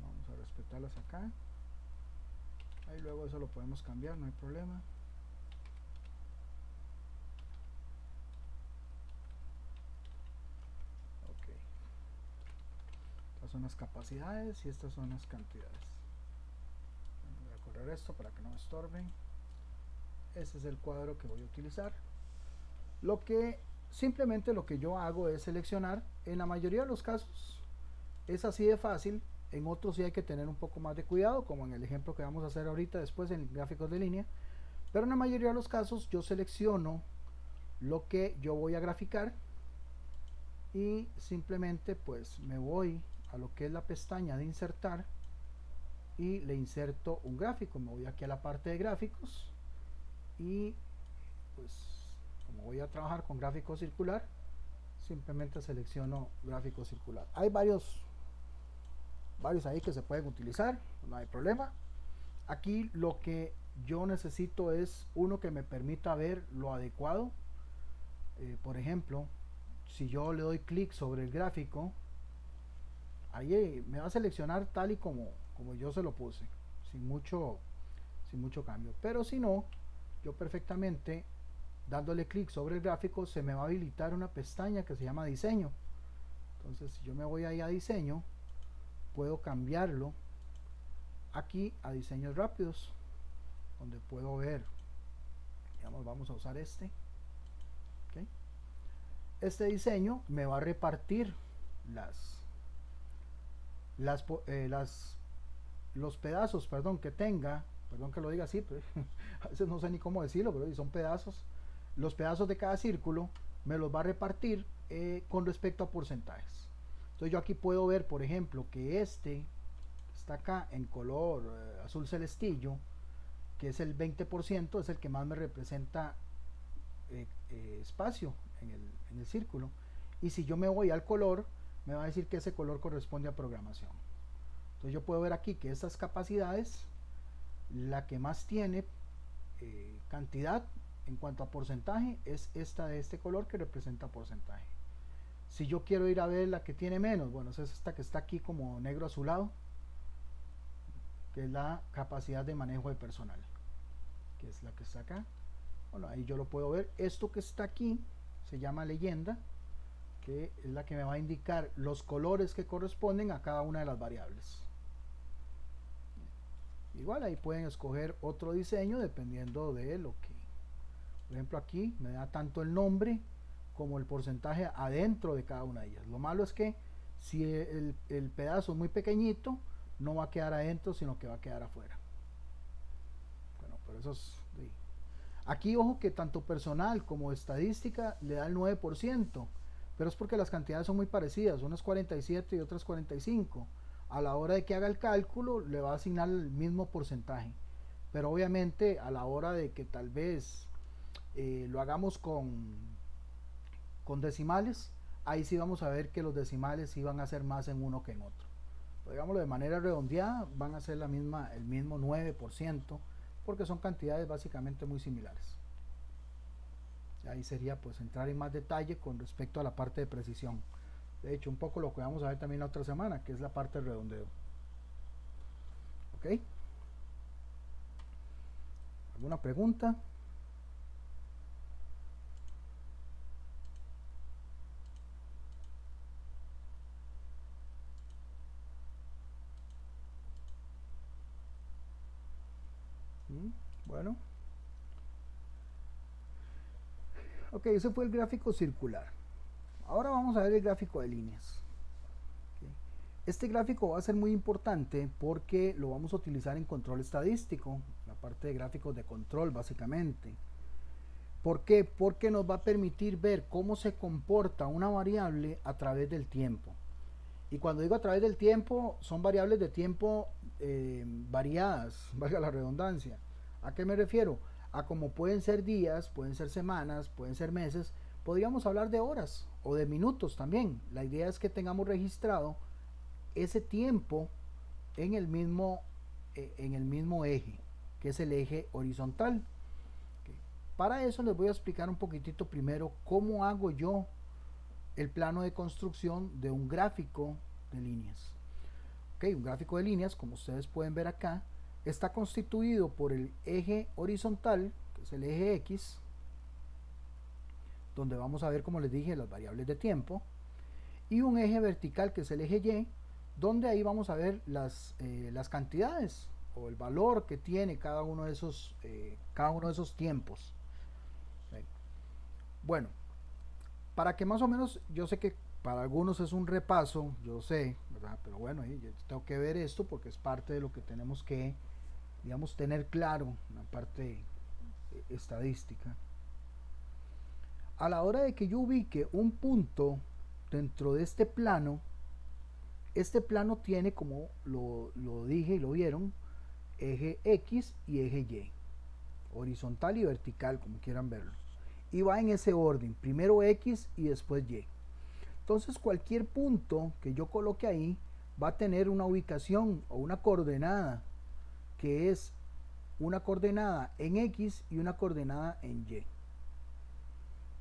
Vamos a respetarlas acá. Ahí luego eso lo podemos cambiar, no hay problema. Ok. Estas son las capacidades y estas son las cantidades. Voy a correr esto para que no me estorben. Ese es el cuadro que voy a utilizar. Simplemente lo que yo hago es seleccionar. En la mayoría de los casos es así de fácil. En otros sí hay que tener un poco más de cuidado, como en el ejemplo que vamos a hacer ahorita después en gráficos de línea. Pero en la mayoría de los casos yo selecciono lo que yo voy a graficar y simplemente pues me voy a lo que es la pestaña de insertar y le inserto un gráfico. Me voy aquí a la parte de gráficos y pues como voy a trabajar con gráfico circular, simplemente selecciono gráfico circular. Hay varios ahí que se pueden utilizar, no hay problema. Aquí lo que yo necesito es uno que me permita ver lo adecuado. Por ejemplo, si yo le doy clic sobre el gráfico, ahí me va a seleccionar tal y como yo se lo puse, sin mucho cambio. Pero si no, yo perfectamente dándole clic sobre el gráfico se me va a habilitar una pestaña que se llama diseño. Entonces si yo me voy ahí a diseño, puedo cambiarlo aquí a diseños rápidos, donde puedo ver, digamos, vamos a usar este. ¿Okay? Este diseño me va a repartir los pedazos, que tenga, perdón que lo diga así, pero a veces no sé ni cómo decirlo, pero son pedazos. Los pedazos de cada círculo me los va a repartir con respecto a porcentajes. Entonces yo aquí puedo ver, por ejemplo, que este está acá en color azul celestillo, que es el 20%, es el que más me representa espacio en el círculo. Y si yo me voy al color, me va a decir que ese color corresponde a programación. Entonces yo puedo ver aquí que estas capacidades, la que más tiene cantidad en cuanto a porcentaje es esta de este color que representa porcentaje. Si yo quiero ir a ver la que tiene menos, bueno, es esta que está aquí como negro azulado, que es la capacidad de manejo de personal, que es la que está acá. Bueno, ahí yo lo puedo ver. Esto que está aquí se llama leyenda, que es la que me va a indicar los colores que corresponden a cada una de las variables. Igual ahí pueden escoger otro diseño dependiendo de lo que, por ejemplo, aquí me da tanto el nombre como el porcentaje adentro de cada una de ellas. Lo malo es que si el pedazo es muy pequeñito, no va a quedar adentro, sino que va a quedar afuera. Bueno, pero eso es... Aquí ojo que tanto personal como estadística le da el 9%, pero es porque las cantidades son muy parecidas, unas 47 y otras 45. A la hora de que haga el cálculo le va a asignar el mismo porcentaje, pero obviamente a la hora de que tal vez lo hagamos con decimales, ahí sí vamos a ver que los decimales sí van a ser más en uno que en otro. Pero digámoslo de manera redondeada, van a ser el mismo 9%, porque son cantidades básicamente muy similares. Ahí sería pues entrar en más detalle con respecto a la parte de precisión. De hecho, un poco lo que vamos a ver también la otra semana, que es la parte de redondeo. ¿Ok? ¿Alguna pregunta? Bueno. Ok, ese fue el gráfico circular. Ahora vamos a ver el gráfico de líneas. Este gráfico va a ser muy importante porque lo vamos a utilizar en control estadístico, la parte de gráficos de control básicamente. ¿Por qué? Porque nos va a permitir ver cómo se comporta una variable a través del tiempo. Y cuando digo a través del tiempo, son variables de tiempo variadas, valga la redundancia. ¿A qué me refiero? A como pueden ser días, pueden ser semanas, pueden ser meses, podríamos hablar de horas o de minutos también. La idea es que tengamos registrado ese tiempo en el mismo eje, que es el eje horizontal. Para eso les voy a explicar un poquitito primero cómo hago yo el plano de construcción de un gráfico de líneas. Un gráfico de líneas, como ustedes pueden ver acá, está constituido por el eje horizontal, que es el eje X, donde vamos a ver, como les dije, las variables de tiempo, y un eje vertical, que es el eje Y, donde ahí vamos a ver las cantidades o el valor que tiene cada uno de esos tiempos. Bueno, para que más o menos, yo sé que para algunos es un repaso, yo sé, ¿verdad? Pero bueno, yo tengo que ver esto porque es parte de lo que tenemos que, digamos, tener claro en la parte estadística. A la hora de que yo ubique un punto dentro de este plano tiene, como lo dije y lo vieron, eje X y eje Y, horizontal y vertical, como quieran verlo, y va en ese orden, primero X y después Y. Entonces cualquier punto que yo coloque ahí va a tener una ubicación o una coordenada, que es una coordenada en X y una coordenada en Y.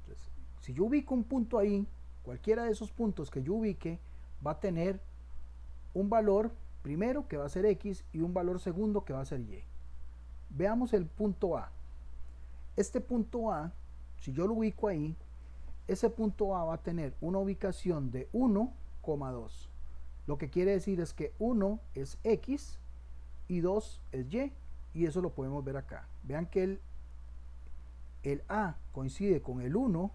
Entonces, si yo ubico un punto ahí, cualquiera de esos puntos que yo ubique va a tener un valor primero que va a ser X y un valor segundo que va a ser Y. Veamos el punto A. Este punto A, si yo lo ubico ahí, ese punto A va a tener una ubicación de 1,2. Lo que quiere decir es que 1 es X y 2 es Y. Y eso lo podemos ver acá. Vean que el A coincide con el 1,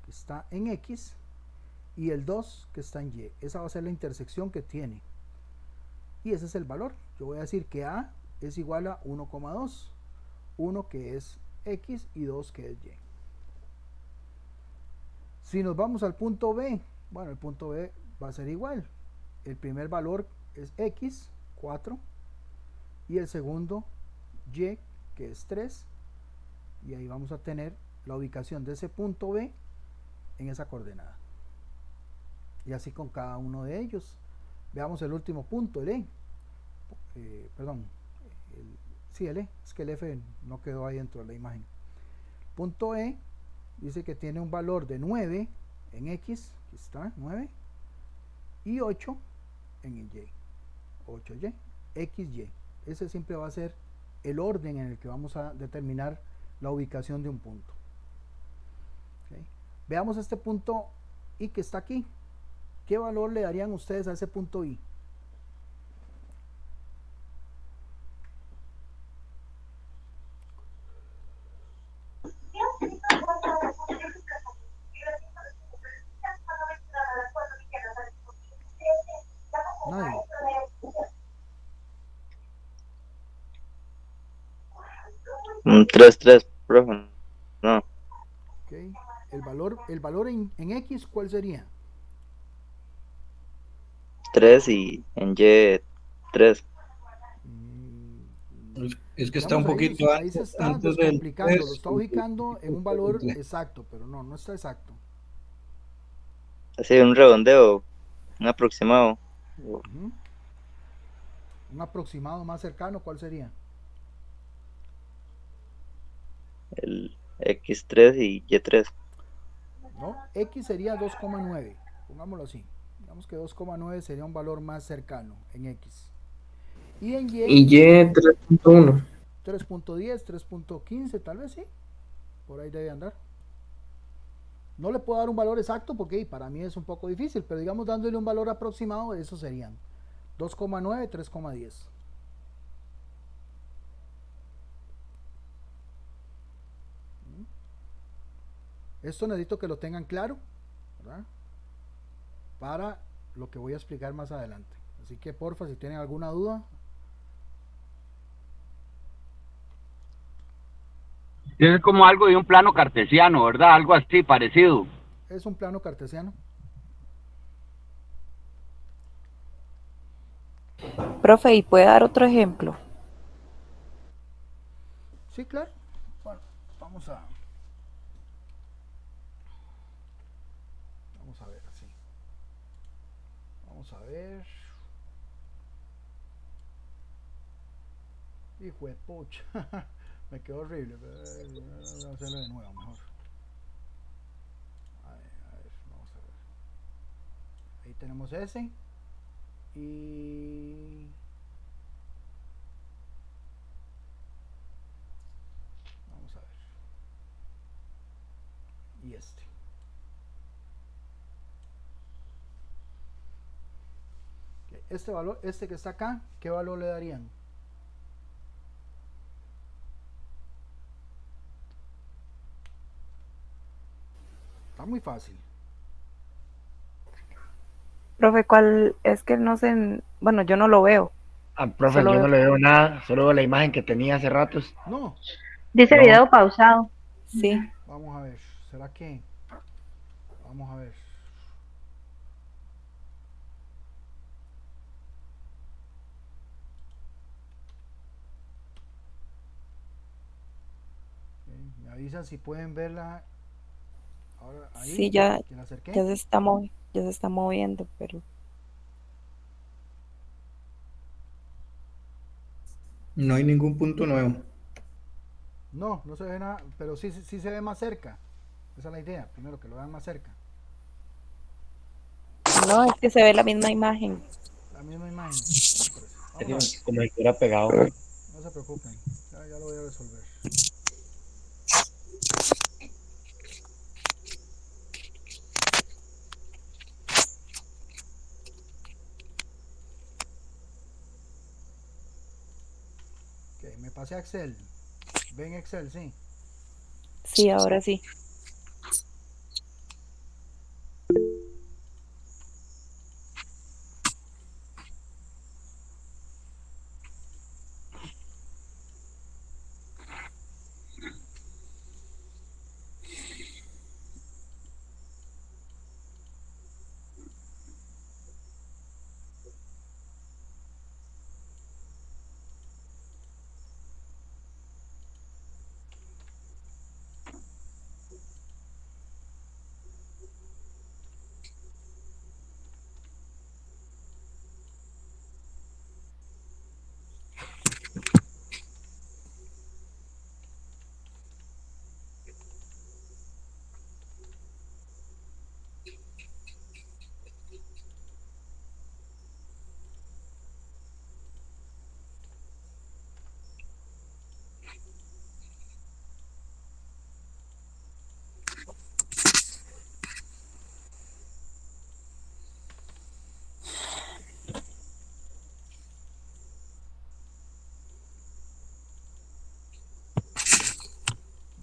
que está en X, y el 2, que está en Y. Esa va a ser la intersección que tiene. Y ese es el valor. Yo voy a decir que A es igual a 1,2. 1 que es X y 2 que es Y. Si nos vamos al punto B, bueno, el punto B va a ser igual. El primer valor es X, 4, y el segundo Y, que es 3, y ahí vamos a tener la ubicación de ese punto B en esa coordenada. Y así con cada uno de ellos. Veamos el último punto, el E. Perdón, sí, el E, es que el F no quedó ahí dentro de la imagen. Punto E dice que tiene un valor de 9 en X, aquí está, 9, y 8 en el Y, 8Y, XY. Ese siempre va a ser el orden en el que vamos a determinar la ubicación de un punto. ¿Okay? Veamos este punto I que está aquí. ¿Qué valor le darían ustedes a ese punto I? Nadie. Un 3-3, profe. No, ¿Okay? El valor en X, ¿cuál sería? 3 y en Y 3. Es que está un Digamos, poquito ahí se está antes del descomplicando, lo 3. está ubicando en un valor exacto, pero no, no está exacto. Así, un redondeo, un aproximado. Uh-huh. Un aproximado más cercano, ¿cuál sería? El X3 y Y3. ¿No? X sería 2,9, pongámoslo así. Digamos que 2,9 sería un valor más cercano en X. Y en Y, Y Y 3.1. 3.10, 3.15, tal vez sí. Por ahí debe andar. No le puedo dar un valor exacto porque para mí es un poco difícil, pero digamos dándole un valor aproximado, eso serían 2,9, 3,10. Esto necesito que lo tengan claro, ¿verdad? Para lo que voy a explicar más adelante. Así que porfa, si tienen alguna duda. Es como algo de un plano cartesiano, ¿verdad? Algo así parecido. Es un plano cartesiano. Profe, ¿y puede dar otro ejemplo? Sí, claro. Bueno, vamos a ver así. Vamos a ver. Hijo de pucha. Me quedó horrible. Voy a hacerlo de nuevo mejor. A ver, vamos a ver. Ahí tenemos ese. Y vamos a ver. Y este. Este valor, este que está acá, ¿qué valor le darían? Está muy fácil. Profe, ¿cuál es que no sé? Bueno, yo no lo veo. Profe, Solo yo no veo. le veo nada, solo veo la imagen que tenía hace ratos. No. Dice No. video pausado. Sí. Vamos a ver. ¿Será que? Vamos a ver. Me avisan si pueden verla. Ahora ahí. Sí, ya, ¿Que la acerqué? ya se está moviendo, pero No hay ningún punto nuevo. No, no se ve nada, pero sí, sí se ve más cerca. Esa es la idea, primero que lo vean más cerca. no, es que se ve la misma imagen. La misma imagen. Vamos a ver. Como si estuviera pegado. No se preocupen, ya lo voy a resolver. Ok, me pasé a Excel. ¿Ven Excel? Sí. Sí, ahora sí.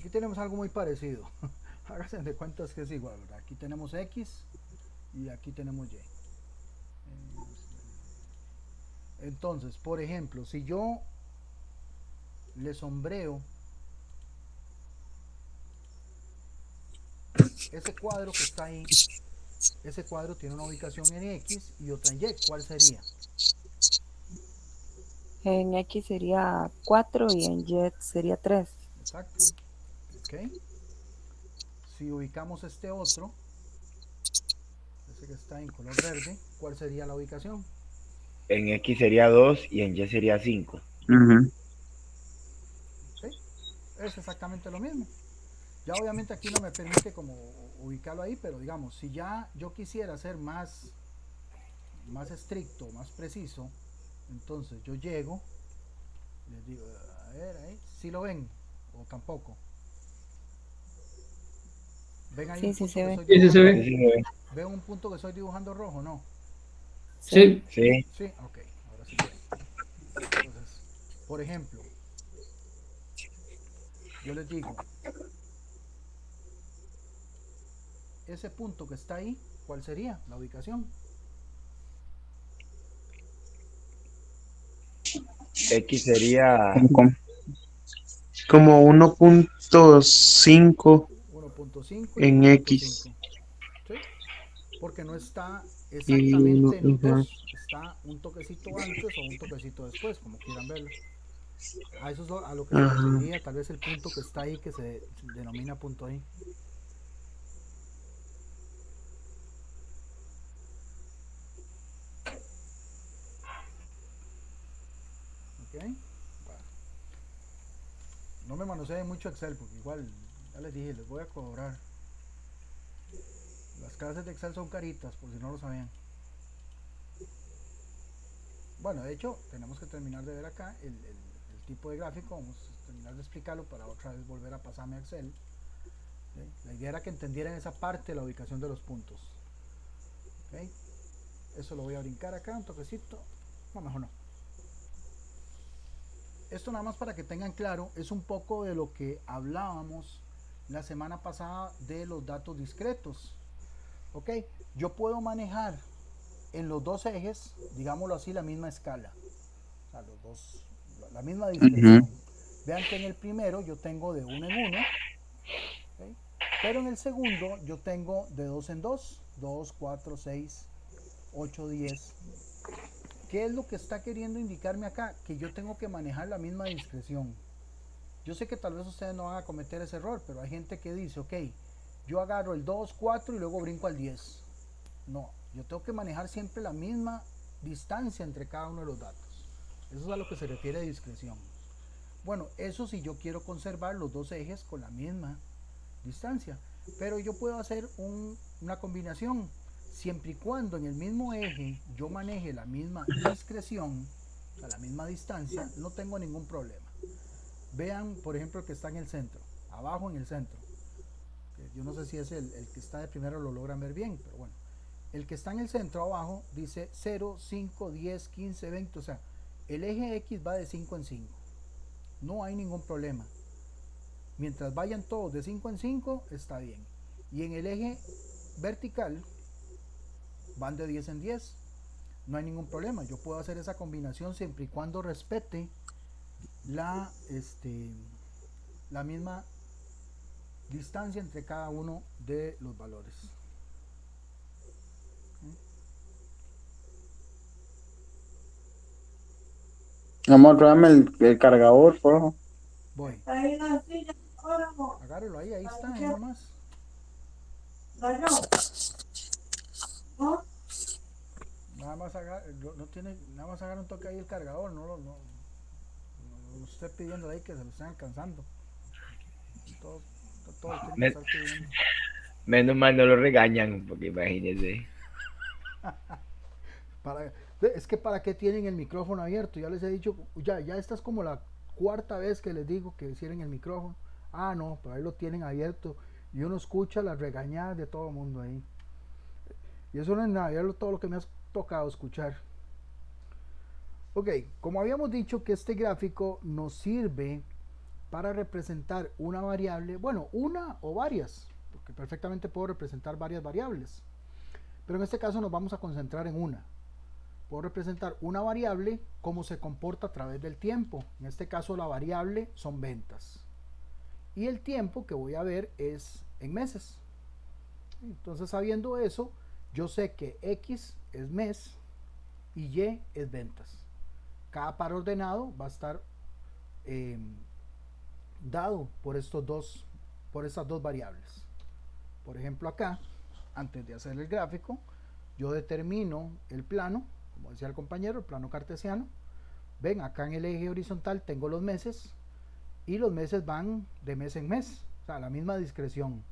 aquí tenemos algo muy parecido. Háganse de cuentas que es igual, ¿verdad? Aquí tenemos X y aquí tenemos Y. Entonces, por ejemplo, si yo le sombreo ese cuadro que está ahí, ese cuadro tiene una ubicación en X y otra en Y, ¿cuál sería? En X sería 4 y en Y sería 3. Exacto. Ok. Si ubicamos este otro, ese que está en color verde, ¿cuál sería la ubicación? En X sería 2 y en Y sería 5. Ujú. ¿Sí? Es exactamente lo mismo. Ya obviamente aquí no me permite como ubicarlo ahí, pero digamos, si ya yo quisiera ser más estricto, más preciso, entonces yo llego, les digo, a ver, ahí, si lo ven o tampoco. ¿Ven ahí Sí, un sí punto se que ve. estoy Sí, sí se dibujando? ve. Sí, sí, ¿Ven un punto que estoy dibujando rojo? No. Sí. sí. Sí, ok, ahora sí lo ven. Entonces, por ejemplo, yo les digo, ese punto que está ahí, ¿cuál sería la ubicación? X sería Como, como 1.5 1.5 y en X 1.5. ¿Sí? Porque no está y uno, exactamente en los ajá. dos, está un toquecito antes o un toquecito después, como quieran verlo. A eso es a lo que se Ajá. referiría tal vez el punto que está ahí, que se denomina punto ahí. ¿Ok? Bueno, no me manoseen mucho Excel, porque igual, ya les dije, les voy a cobrar. Las clases de Excel son caritas, por si no lo sabían. Bueno, de hecho, tenemos que terminar de ver acá el tipo de gráfico. Vamos a terminar de explicarlo para otra vez volver a pasarme a Excel. ¿Sí? La idea era que entendieran esa parte de la ubicación de los puntos. ¿Ok? Eso lo voy a brincar acá, un toquecito. No, mejor no. Esto nada más para que tengan claro, es un poco de lo que hablábamos la semana pasada de los datos discretos. ¿Ok? Yo puedo manejar en los dos ejes, digámoslo así, la misma escala. O sea, los dos, la misma Ujú. discreción. Vean que en el primero yo tengo de uno en uno, ¿okay? Pero en el segundo yo tengo de dos en dos, 2, 4, 6, 8, 10. ¿Qué es lo que está queriendo indicarme acá? Que yo tengo que manejar la misma discreción. Yo sé que tal vez ustedes no van a cometer ese error, pero hay gente que dice, ok, yo agarro el 2, 4 y luego brinco al 10. No, yo tengo que manejar siempre la misma distancia entre cada uno de los datos. Eso es a lo que se refiere a discreción. Bueno, eso si yo quiero conservar los dos ejes con la misma distancia. Pero yo puedo hacer una combinación. Siempre y cuando en el mismo eje yo maneje la misma discreción, o sea, la misma distancia, no tengo ningún problema. Vean, por ejemplo, el que está en el centro, abajo en el centro. Que yo no sé si es el que está de primero, lo logran ver bien, pero bueno. El que está en el centro abajo dice 0, 5, 10, 15, 20, o sea, el eje X va de 5 en 5. No hay ningún problema. Mientras vayan todos de 5 en 5, está bien. Y en el eje vertical van de 10 en 10. No hay ningún problema. Yo puedo hacer esa combinación siempre y cuando respete la, la misma distancia entre cada uno de los valores. Amor, tráeme el cargador, por favor. Voy. Agárrelo ahí, ahí está, ahí nomás. Nada más no tiene, nada más agarra un toque ahí el cargador, no esté pidiendo ahí que se lo estén alcanzando. Todo, todo lo tienen que Me- estar pidiendo. menos mal no lo regañan, porque imagínense. Para, es que para qué tienen el micrófono abierto, ya les he dicho, ya esta es como la cuarta vez que les digo que cierren el micrófono. Ah, no, pero ahí lo tienen abierto y uno escucha las regañadas de todo el mundo ahí. Y eso no es nada, ya todo lo que me has tocado escuchar. Ok, como habíamos dicho que este gráfico nos sirve para representar una variable, bueno, una o varias, porque perfectamente puedo representar varias variables, pero en este caso nos vamos a concentrar en una. Puedo representar una variable, cómo se comporta a través del tiempo. En este caso la variable son ventas. Y el tiempo que voy a ver es en meses. Entonces, sabiendo eso, yo sé que X es mes y Y es ventas. Cada par ordenado va a estar dado por estas dos variables. Por ejemplo, acá, antes de hacer el gráfico, yo determino el plano, como decía el compañero, el plano cartesiano. Ven, acá en el eje horizontal tengo los meses y los meses van de mes en mes, o sea, la misma discreción.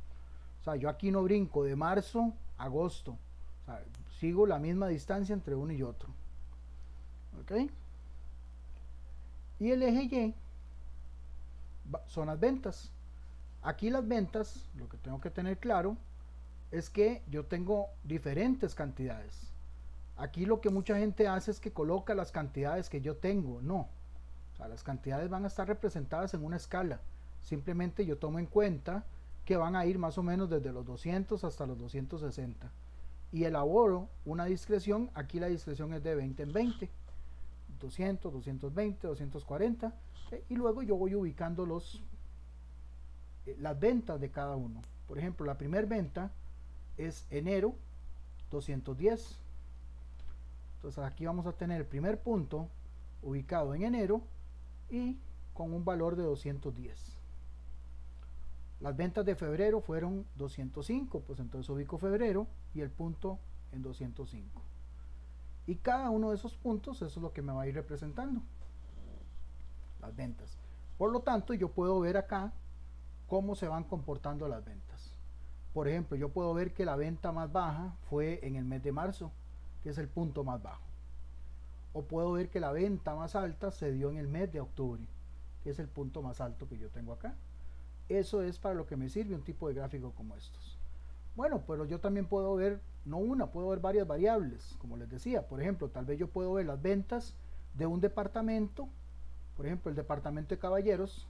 O sea, yo aquí no brinco de marzo a agosto, o sea, sigo la misma distancia entre uno y otro. ¿Ok? Y el eje Y son las ventas. Aquí las ventas, lo que tengo que tener claro es que yo tengo diferentes cantidades. Aquí lo que mucha gente hace es que coloca las cantidades que yo tengo. No, o sea, las cantidades van a estar representadas en una escala. Simplemente yo tomo en cuenta que van a ir más o menos desde los 200 hasta los 260 y elaboro una discreción. Aquí la discreción es de 20 en 20, 200, 220, 240, y luego yo voy ubicando las ventas de cada uno. Por ejemplo, la primera venta es enero 210. Entonces aquí vamos a tener el primer punto ubicado en enero y con un valor de 210. Las ventas de febrero fueron 205, pues entonces ubico febrero y el punto en 205. Y cada uno de esos puntos, eso es lo que me va a ir representando las ventas. Por lo tanto, yo puedo ver acá cómo se van comportando las ventas. Por ejemplo, yo puedo ver que la venta más baja fue en el mes de marzo, que es el punto más bajo. O puedo ver que la venta más alta se dio en el mes de octubre, que es el punto más alto que yo tengo acá. Eso es para lo que me sirve un tipo de gráfico como estos. Bueno, pero yo también puedo ver, no una, puedo ver varias variables, como les decía. Por ejemplo, tal vez yo puedo ver las ventas de un departamento, por ejemplo, el departamento de caballeros,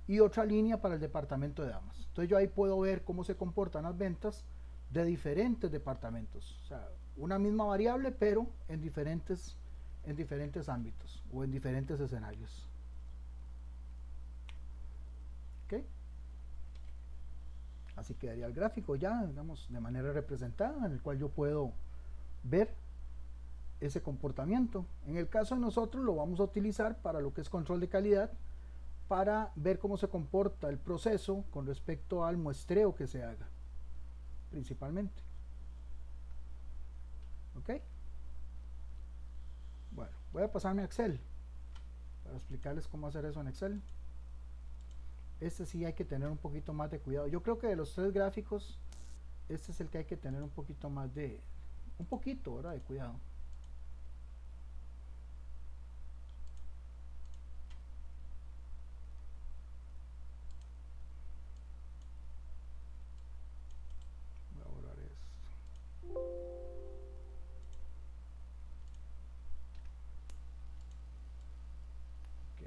y otra línea para el departamento de damas. Entonces yo ahí puedo ver cómo se comportan las ventas de diferentes departamentos. O sea, una misma variable, pero en diferentes ámbitos o en diferentes escenarios. ¿Ok? Así quedaría el gráfico ya, digamos, de manera representada, en el cual yo puedo ver ese comportamiento. En el caso de nosotros lo vamos a utilizar para lo que es control de calidad, para ver cómo se comporta el proceso con respecto al muestreo que se haga, principalmente. ¿Ok? Bueno, voy a pasarme a Excel para explicarles cómo hacer eso en Excel. Este sí hay que tener un poquito más de cuidado. Yo creo que de los tres gráficos, este es el que hay que tener un poquito más de, ¿verdad?, de cuidado. Voy a borrar esto. Ok.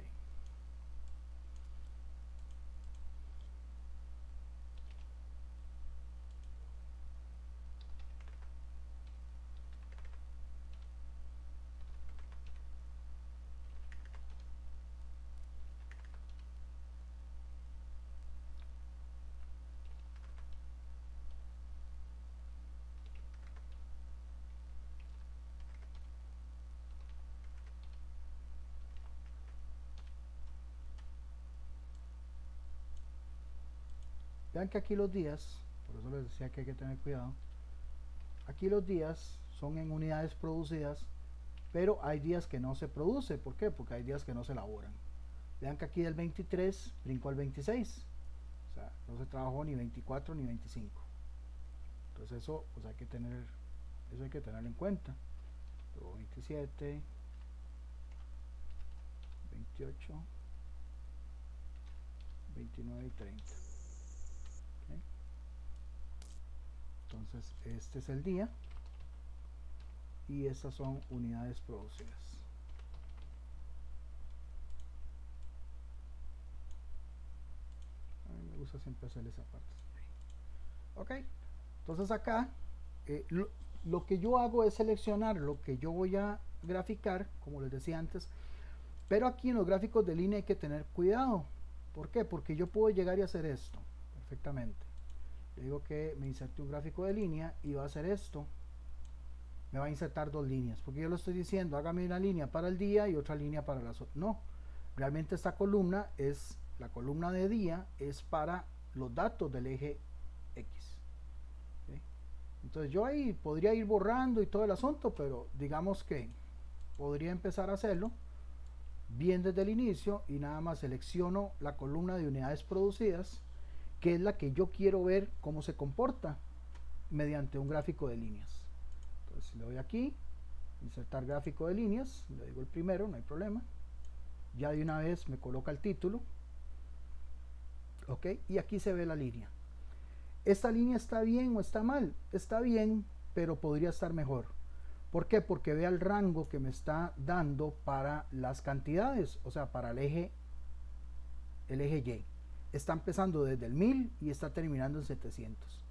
Vean que aquí los días, por eso les decía que hay que tener cuidado, aquí los días son en unidades producidas, pero hay días que no se produce. ¿Por qué? Porque hay días que no se elaboran. Vean que aquí del 23 brincó al 26, o sea, no se trabajó ni 24 ni 25. Entonces eso, pues hay que tenerlo en cuenta. Luego 27, 28, 29 y 30. ¿Okay? Entonces este es el día y estas son unidades producidas. gusta siempre hacer esa parte. Ok, entonces acá lo que yo hago es seleccionar lo que yo voy a graficar, como les decía antes, pero aquí en los gráficos de línea hay que tener cuidado. ¿Por qué? Porque yo puedo llegar y hacer esto perfectamente. Le digo que me inserte un gráfico de línea y va a hacer esto. Me va a insertar dos líneas, porque yo lo estoy diciendo, hágame una línea para el día y otra línea para las otras. No, realmente esta columna es, la columna de día es para los datos del eje X. ¿Sí? Entonces yo ahí podría ir borrando y todo el asunto, pero digamos que podría empezar a hacerlo bien desde el inicio y nada más selecciono la columna de unidades producidas, que es la que yo quiero ver cómo se comporta mediante un gráfico de líneas. Entonces le doy aquí, insertar gráfico de líneas, le digo el primero, no hay problema. Ya de una vez me coloca el título. Ok, y aquí se ve la línea. ¿Esta línea está bien o está mal? Está bien, pero podría estar mejor. ¿Por qué? Porque vea el rango que me está dando para las cantidades, o sea, para el eje Y. Está empezando desde el 1000 y está terminando en 700.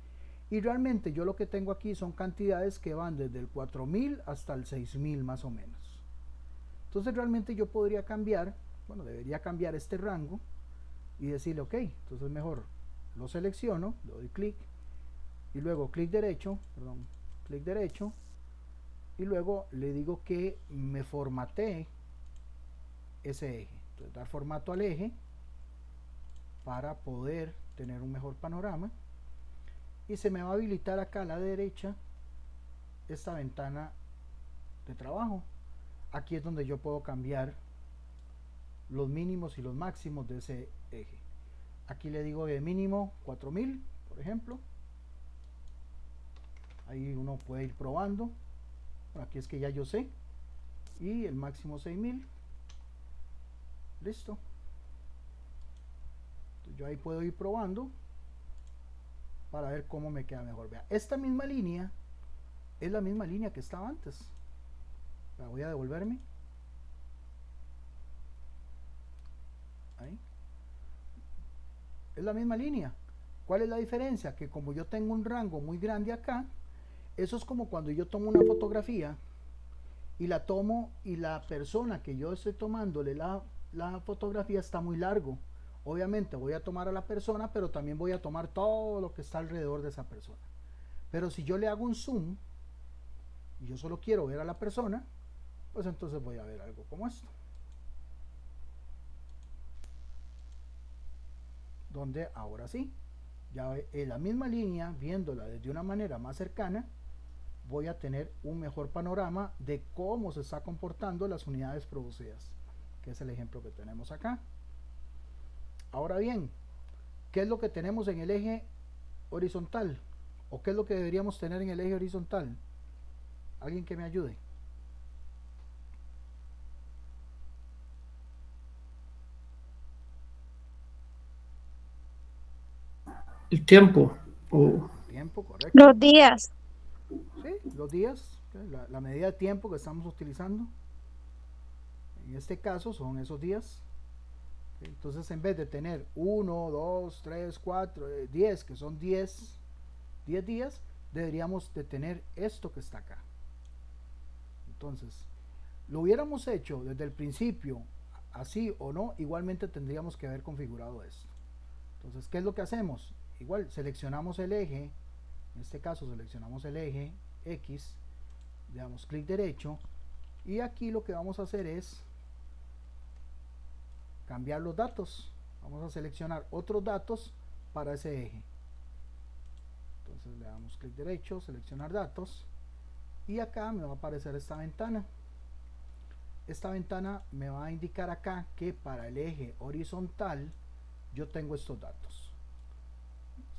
Y realmente yo lo que tengo aquí son cantidades que van desde el 4000 hasta el 6000 más o menos. Entonces realmente yo podría cambiar, bueno, debería cambiar este rango y decirle ok, entonces mejor lo selecciono, le doy clic y luego clic derecho y luego le digo que me formatee ese eje. Entonces dar formato al eje para poder tener un mejor panorama. Y se me va a habilitar acá a la derecha esta ventana de trabajo. Aquí es donde yo puedo cambiar los mínimos y los máximos de ese eje. Aquí le digo de mínimo 4000, por ejemplo. Ahí uno puede ir probando. Aquí es que ya yo sé. Y el máximo 6000. Listo. Entonces yo ahí puedo ir probando para ver cómo me queda mejor. Vea, esta misma línea es la misma línea que estaba antes. La voy a devolverme. Ahí. Es la misma línea. ¿Cuál es la diferencia? Que como yo tengo un rango muy grande acá, eso es como cuando yo tomo una fotografía y la tomo y la persona que yo estoy tomándole la fotografía está muy largo. Obviamente voy a tomar a la persona, pero también voy a tomar todo lo que está alrededor de esa persona. Pero si yo le hago un zoom y yo solo quiero ver a la persona, pues entonces voy a ver algo como esto. Donde ahora sí, ya en la misma línea, viéndola desde una manera más cercana, voy a tener un mejor panorama de cómo se está comportando las unidades producidas, que es el ejemplo que tenemos acá. Ahora bien, ¿qué es lo que tenemos en el eje horizontal? ¿O qué es lo que deberíamos tener en el eje horizontal? ¿Alguien que me ayude? El tiempo. O Tiempo, correcto. Los días. Sí, los días, la medida de tiempo que estamos utilizando. En este caso son esos días. Entonces en vez de tener 1, 2, 3, 4, 10, que son 10 días, deberíamos de tener esto que está acá. Entonces, lo hubiéramos hecho desde el principio, así o no, igualmente tendríamos que haber configurado esto. Entonces, ¿qué es lo que hacemos? Igual, seleccionamos el eje, en este caso seleccionamos el eje X, le damos clic derecho, y aquí lo que vamos a hacer es cambiar los datos. Vamos a seleccionar otros datos para ese eje. Entonces le damos clic derecho, seleccionar datos, y acá me va a aparecer esta ventana. Esta ventana me va a indicar acá que para el eje horizontal yo tengo estos datos.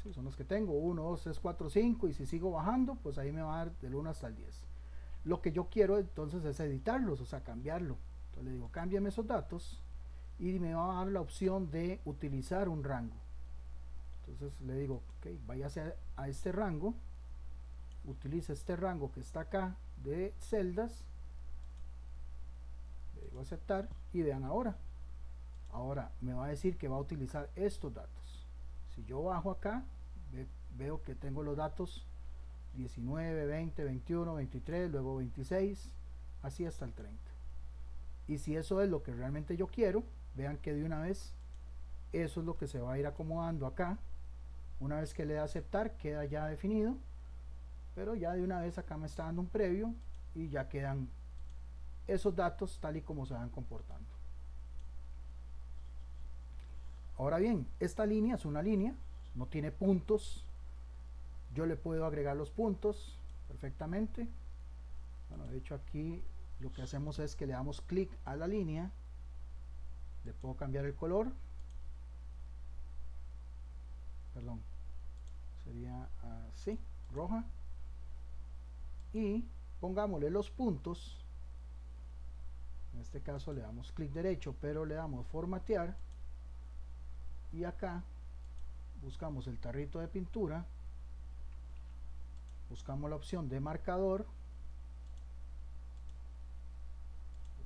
Sí, son los que tengo, 1, 2, 3, 4, 5, y si sigo bajando, pues ahí me va a dar del 1 hasta el 10. Lo que yo quiero entonces es editarlos, o sea, cambiarlo. Entonces le digo, cámbiame esos datos, y me va a dar la opción de utilizar un rango. Entonces le digo, ok, váyase a este rango, utilice este rango que está acá de celdas, le digo aceptar, y vean ahora me va a decir que va a utilizar estos datos. Si yo bajo acá, veo que tengo los datos 19, 20, 21, 23, luego 26, así hasta el 30. Y si eso es lo que realmente yo quiero, vean que de una vez eso es lo que se va a ir acomodando acá. Una vez que le dé a aceptar, queda ya definido, pero ya de una vez acá me está dando un previo y ya quedan esos datos tal y como se van comportando. Ahora bien, esta línea es una línea, no tiene puntos. Yo le puedo agregar los puntos perfectamente. Bueno, de hecho aquí lo que hacemos es que le damos clic a la línea, le puedo cambiar el color, perdón, sería así, roja, y pongámosle los puntos. En este caso le damos clic derecho, pero le damos formatear, y acá buscamos el tarrito de pintura, buscamos la opción de marcador,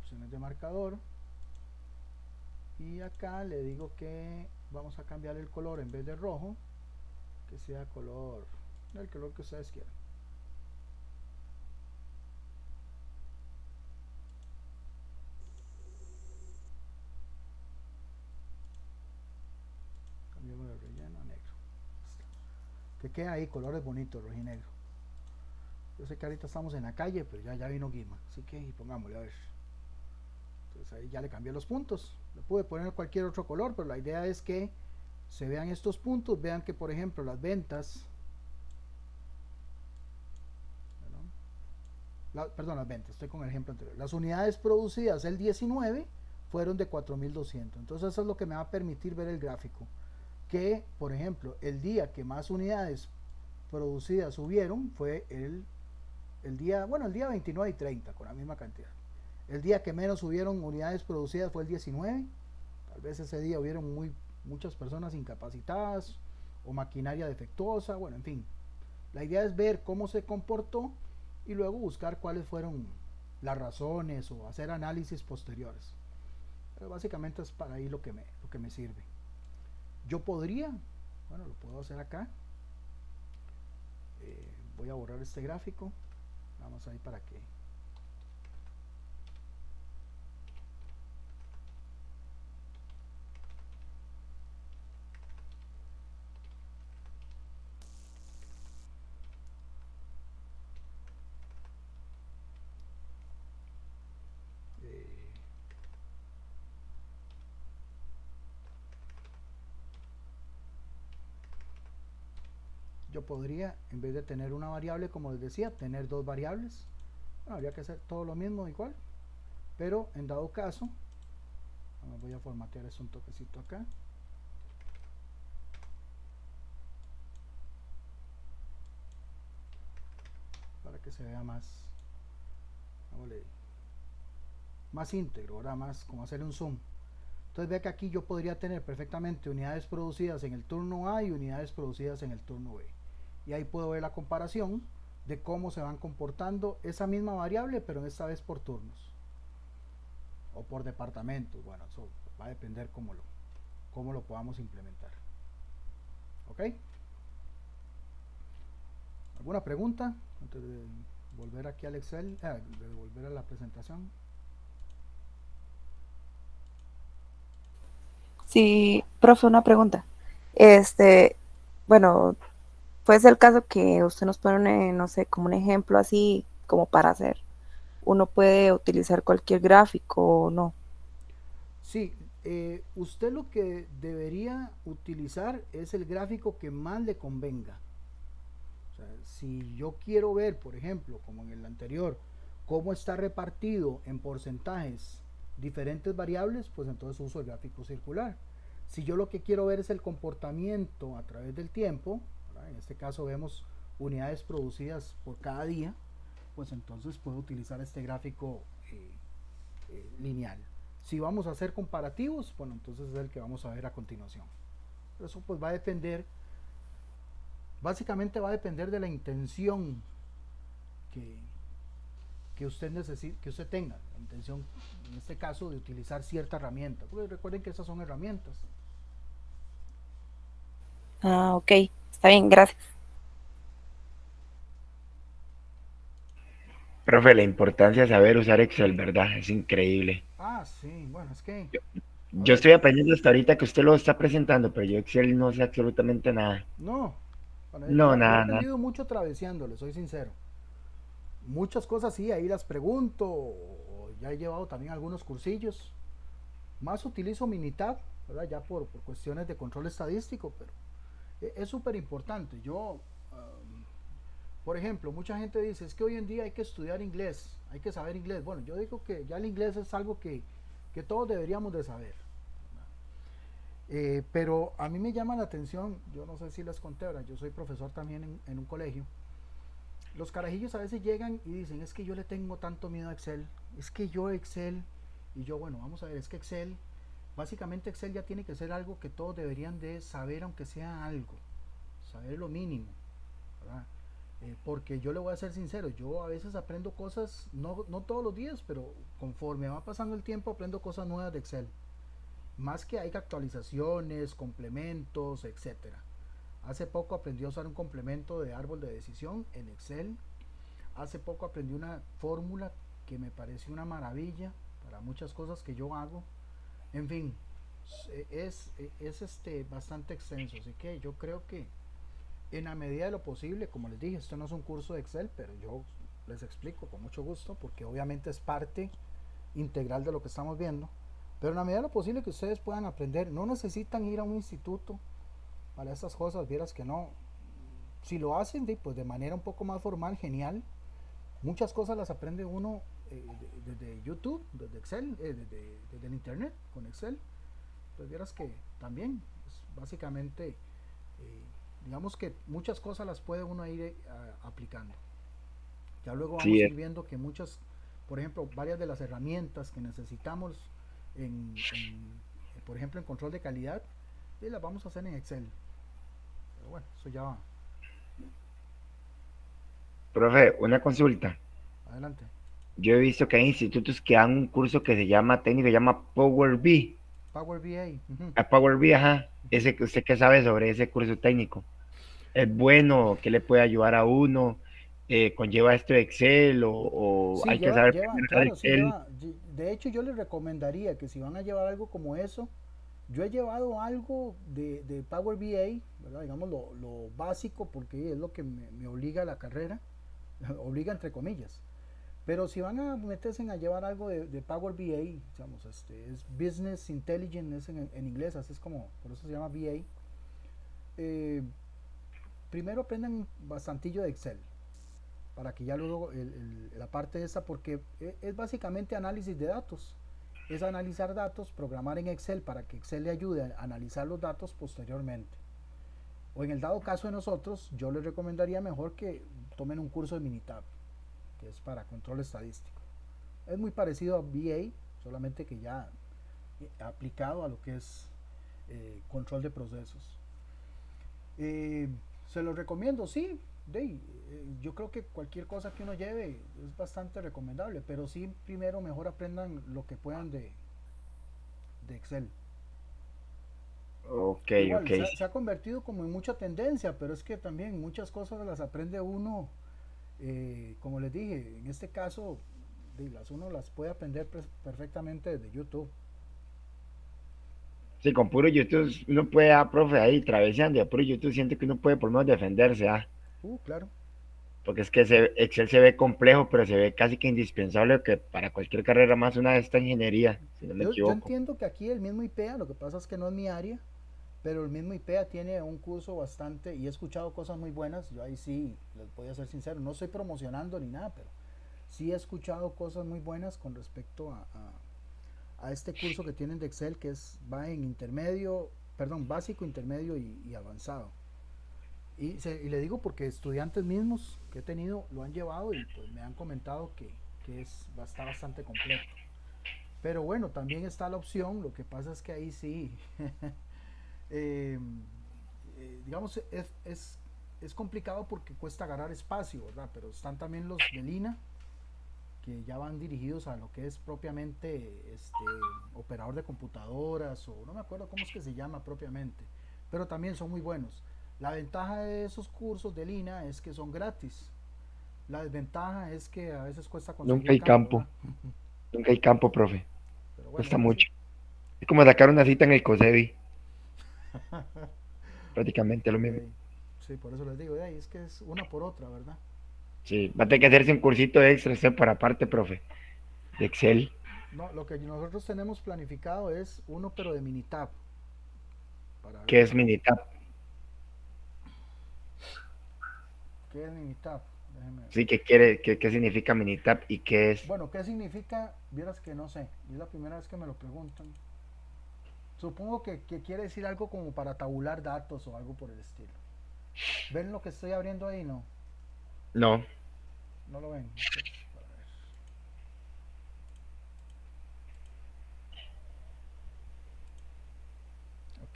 opciones de marcador, y acá le digo que vamos a cambiar el color, en vez de rojo que sea color, el color que ustedes quieran. Cambiamos el relleno a negro, que queda ahí colores bonitos, rojo y negro. Yo sé que ahorita estamos en la calle, pero ya vino Guima, así que pongámosle a ver. Entonces ahí ya le cambié los puntos. Le pude poner cualquier otro color, pero la idea es que se vean estos puntos. Vean que por ejemplo las ventas, las ventas, estoy con el ejemplo anterior. Las unidades producidas el 19 fueron de 4.200. Entonces eso es lo que me va a permitir ver el gráfico. Que por ejemplo el día que más unidades producidas subieron fue el día 29 y 30 con la misma cantidad. El día que menos hubieron unidades producidas fue el 19. Tal vez ese día hubieron muchas personas incapacitadas o maquinaria defectuosa. Bueno, en fin. La idea es ver cómo se comportó y luego buscar cuáles fueron las razones o hacer análisis posteriores. Pero básicamente es para ahí lo que me sirve. Yo podría, bueno, lo puedo hacer acá. Voy a borrar este gráfico. Vamos ahí para que yo podría, en vez de tener una variable, como les decía, tener dos variables. Bueno, habría que hacer todo lo mismo igual, pero en dado caso, voy a formatear esto un toquecito acá. Para que se vea más íntegro, ahora más como hacerle un zoom. Entonces ve que aquí yo podría tener perfectamente unidades producidas en el turno A y unidades producidas en el turno B. Y ahí puedo ver la comparación de cómo se van comportando esa misma variable, pero esta vez por turnos o por departamentos. Bueno, eso va a depender cómo lo podamos implementar. ¿Ok? ¿Alguna pregunta antes de volver aquí al Excel, de volver a la presentación? Sí, profe, una pregunta. Bueno, puede ser el caso que usted nos pone, no sé, como un ejemplo así, como para hacer. Uno puede utilizar cualquier gráfico o no. Sí, usted lo que debería utilizar es el gráfico que más le convenga. O sea, si yo quiero ver, por ejemplo, como en el anterior, cómo está repartido en porcentajes diferentes variables, pues entonces uso el gráfico circular. Si yo lo que quiero ver es el comportamiento a través del tiempo, ¿verdad? En este caso vemos unidades producidas por cada día, pues entonces puedo utilizar este gráfico lineal. Si vamos a hacer comparativos, bueno, entonces es el que vamos a ver a continuación. Pero eso pues va a depender, básicamente va a depender de la intención que usted necesite, que usted tenga, la intención en este caso de utilizar cierta herramienta, porque recuerden que esas son herramientas. Ah, ok, está bien, gracias. Profe, la importancia de saber usar Excel, ¿verdad? Es increíble. Ah, sí, bueno, es que, a Yo ver, estoy aprendiendo hasta ahorita que usted lo está presentando, pero yo Excel no sé absolutamente nada. no, bueno, No, yo he nada, nada. aprendido mucho traveseándole, soy sincero. Muchas cosas sí, ahí las pregunto, o ya he llevado también algunos cursillos. Más utilizo Minitab, ¿verdad? Ya por cuestiones de control estadístico, pero es súper importante. Yo, por ejemplo, mucha gente dice, es que hoy en día hay que estudiar inglés, hay que saber inglés. Bueno, yo digo que ya el inglés es algo que todos deberíamos de saber. Pero a mí me llama la atención, yo no sé si les conté, ahora yo soy profesor también en un colegio. Los carajillos a veces llegan y dicen, es que yo le tengo tanto miedo a Excel, es que yo Excel, y yo, bueno, vamos a ver, es que Excel, básicamente Excel ya tiene que ser algo que todos deberían de saber, aunque sea algo, saber lo mínimo, ¿verdad? Porque yo le voy a ser sincero, yo a veces aprendo cosas, no todos los días, pero conforme va pasando el tiempo aprendo cosas nuevas de Excel. Más que hay actualizaciones, complementos, etcétera. Hace poco aprendí a usar un complemento de árbol de decisión en Excel. Hace poco aprendí una fórmula que me pareció una maravilla para muchas cosas que yo hago. En fin, es bastante extenso, así que yo creo que en la medida de lo posible, como les dije, esto no es un curso de Excel, pero yo les explico con mucho gusto, porque obviamente es parte integral de lo que estamos viendo. Pero en la medida de lo posible que ustedes puedan aprender, no necesitan ir a un instituto para estas cosas, vieras que no. Si lo hacen pues de manera un poco más formal, genial. Muchas cosas las aprende uno desde YouTube, desde Excel, desde el internet con Excel. Pues vieras que también, pues, básicamente, digamos que muchas cosas las puede uno ir aplicando. Ya luego Sí, vamos a ir viendo que muchas, por ejemplo, varias de las herramientas que necesitamos por ejemplo, en control de calidad, las vamos a hacer en Excel. Pero bueno, eso ya va. profe, una consulta. Adelante. Yo he visto que hay institutos que dan un curso que se llama técnico, se llama Power BI. Power BI. Uh-huh. A Power BI, ajá. Uh-huh. Ese, ¿usted qué sabe sobre ese curso técnico? ¿Es bueno? ¿Qué le puede ayudar a uno? ¿Conlleva esto de Excel o Sí, hay que saber lleva, primero usar claro, sí Excel? lleva. De hecho, yo les recomendaría que si van a llevar algo como eso, yo he llevado algo de Power BI, ¿verdad? Digamos lo básico, porque es lo que me obliga a la carrera, obliga entre comillas. Pero si van a meterse a llevar algo de Power BI, digamos, es Business Intelligence es en inglés, así es como, por eso se llama BA. Eh, Primero aprendan bastantillo de Excel, para que ya luego la parte esta, porque es básicamente análisis de datos. Es analizar datos, programar en Excel para que Excel le ayude a analizar los datos posteriormente. O en el dado caso de nosotros, yo les recomendaría mejor que tomen un curso de Minitab, que es para control estadístico. Es muy parecido a BA, solamente que ya aplicado a lo que es control de procesos. Eh, Se los recomiendo, sí. Yo creo que cualquier cosa que uno lleve es bastante recomendable, pero sí primero mejor aprendan lo que puedan de Excel. Ok, ok. Igual, se ha convertido como en mucha tendencia, pero es que también muchas cosas las aprende uno, como les dije, en este caso, uno las puede aprender perfectamente desde YouTube. Sí, con puro YouTube uno puede, profe, ahí traveseando, y a puro YouTube siente que uno puede por lo menos defenderse, ah. Claro. Porque es que Excel se ve complejo, pero se ve casi que indispensable que para cualquier carrera más una de esta ingeniería, si no me Yo equivoco. entiendo que aquí el mismo IPEA, lo que pasa es que no es mi área, pero el mismo IPEA tiene un curso bastante, y he escuchado cosas muy buenas, yo ahí sí, les voy a ser sincero, no estoy promocionando ni nada, pero sí he escuchado cosas muy buenas con respecto a este curso que tienen de Excel, que va en intermedio, perdón, básico, intermedio y avanzado. Y le digo porque estudiantes mismos que he tenido lo han llevado y pues me han comentado que está bastante completo. Pero bueno, también está la opción, lo que pasa es que ahí sí, eh, digamos, es complicado porque cuesta agarrar espacio, ¿verdad? Pero están también los de Lina, que ya van dirigidos a lo que es propiamente operador de computadoras, o no me acuerdo cómo es que se llama propiamente, pero también son muy buenos. La ventaja de esos cursos de línea es que son gratis. La desventaja es que a veces cuesta Nunca conseguir hay campo, campo, ¿verdad? nunca hay campo, profe. Pero bueno, Cuesta es así. mucho. Es como sacar una cita en el COSEBI, prácticamente lo mismo. Ok. Sí, por eso les digo, de ahí es que es una por otra, ¿verdad? Sí, va a tener que hacerse un cursito extra usted por aparte, profe, de Excel. No, lo que nosotros tenemos planificado es uno, pero de Minitab, para ¿Qué ver es Minitab? qué es Minitab. Déjeme ver. Sí, ¿qué quiere, qué significa Minitab y qué es? Bueno, ¿qué significa? Vieras que no sé, es la primera vez que me lo preguntan. Supongo que quiere decir algo como para tabular datos o algo por el estilo. ¿Ven lo que estoy abriendo ahí? No, No, no lo ven. Ok, para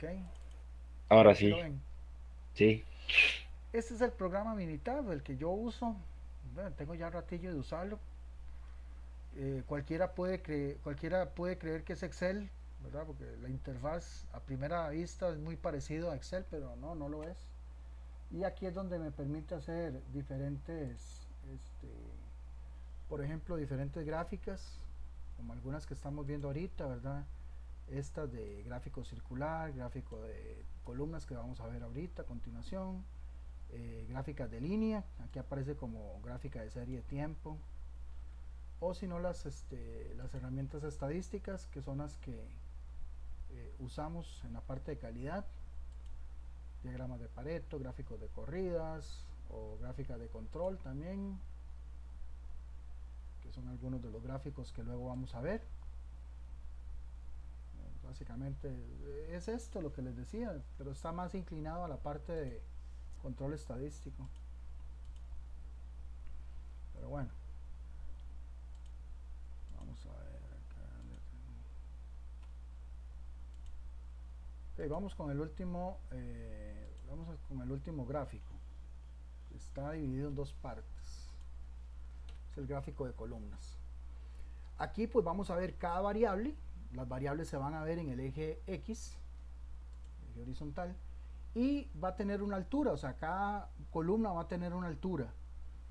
ver. Ok, ahora sí lo sí, ven. sí. Este es el programa Minitab, el que yo uso. Bueno, tengo ya un ratillo de usarlo. Cualquiera puede creer que es Excel, ¿verdad? Porque la interfaz a primera vista es muy parecido a Excel, pero no, no lo es. Y aquí es donde me permite hacer diferentes, por ejemplo, diferentes gráficas, como algunas que estamos viendo ahorita, ¿verdad? Estas de gráfico circular, gráfico de columnas que vamos a ver ahorita a continuación, gráficas de línea, aquí aparece como gráfica de serie de tiempo, o si no las herramientas estadísticas, que son las que usamos en la parte de calidad, diagramas de Pareto, gráficos de corridas o gráficas de control también, que son algunos de los gráficos que luego vamos a ver. Básicamente es esto lo que les decía, pero está más inclinado a la parte de control estadístico. Pero bueno, vamos a ver acá. Okay, vamos con el último, con el último gráfico. Está dividido en dos partes. Es el gráfico de columnas. Aquí pues vamos a ver cada variable. Las variables se van a ver en el eje X, eje horizontal, y va a tener una altura, o sea, cada columna va a tener una altura.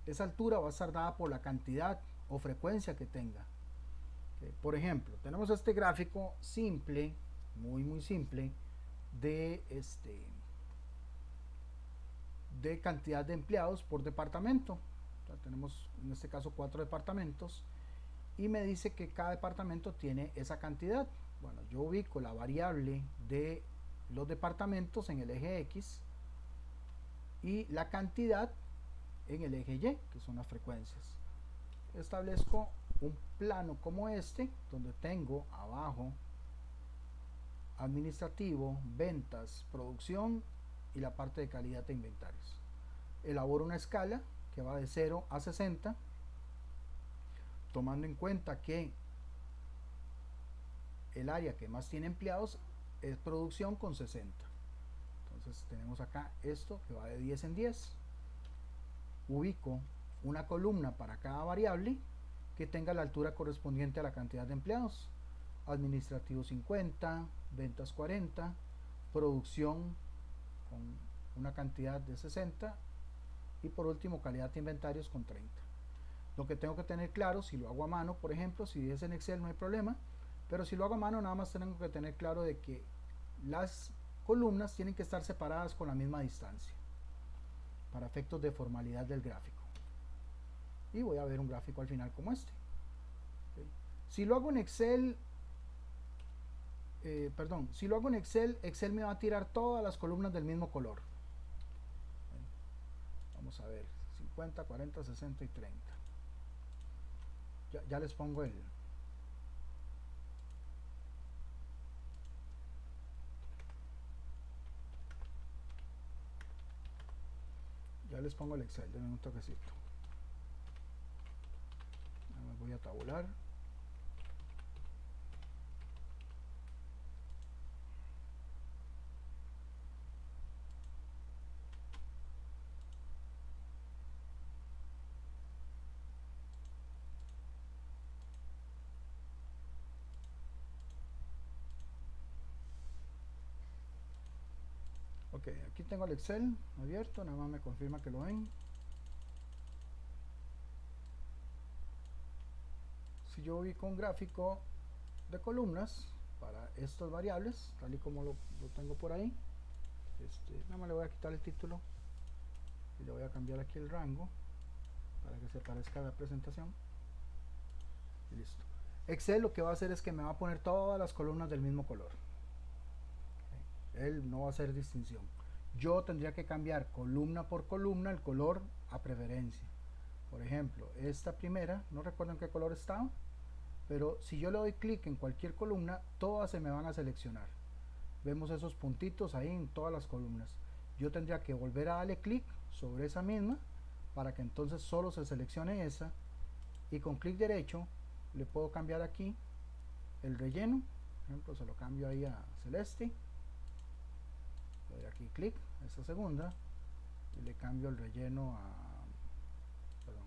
Esa altura va a estar dada por la cantidad o frecuencia que tenga. Okay. Por ejemplo, tenemos este gráfico simple, muy simple, de de cantidad de empleados por departamento. O sea, tenemos en este caso 4 departamentos y me dice que cada departamento tiene esa cantidad. Bueno, yo ubico la variable de los departamentos en el eje X y la cantidad en el eje Y, que son las frecuencias. Establezco un plano como este, donde tengo abajo administrativo, ventas, producción y la parte de calidad de inventarios. Elaboro una escala que va de 0 a 60, tomando en cuenta que el área que más tiene empleados es producción con 60. Entonces tenemos acá esto que va de 10 en 10. Ubico una columna para cada variable que tenga la altura correspondiente a la cantidad de empleados. Administrativo 50, ventas 40, producción con una cantidad de 60 y por último calidad de inventarios con 30. Lo que tengo que tener claro, si lo hago a mano, por ejemplo, si es en Excel no hay problema, pero si lo hago a mano nada más tengo que tener claro de que las columnas tienen que estar separadas con la misma distancia para efectos de formalidad del gráfico. Y voy a ver un gráfico al final como este. ¿Okay? Si lo hago en Excel, si lo hago en Excel, Excel me va a tirar todas las columnas del mismo color. Vamos a ver, 50, 40, 60 y 30. Ya les pongo ya les pongo el Excel, denme un toquecito. Ya me voy a tabular. Ok, Ok, aquí tengo el Excel abierto, nada más me confirma que lo ven. Si yo ubico un gráfico de columnas para estas variables, tal y como lo tengo por ahí, nada más le voy a quitar el título y le voy a cambiar aquí el rango para que se parezca a la presentación y listo. Excel lo que va a hacer es que me va a poner todas las columnas del mismo color. Él no va a hacer distinción. Yo tendría que cambiar columna por columna el color a preferencia. Por ejemplo, esta primera, no recuerdo en qué color estaba, pero si yo le doy clic en cualquier columna, todas se me van a seleccionar. Vemos esos puntitos ahí en todas las columnas. Yo tendría que volver a darle clic sobre esa misma para que entonces solo se seleccione esa, y con clic derecho le puedo cambiar aquí el relleno. Por ejemplo, se lo cambio ahí a celeste, le doy aquí clic a esta segunda y le cambio el relleno a, perdón,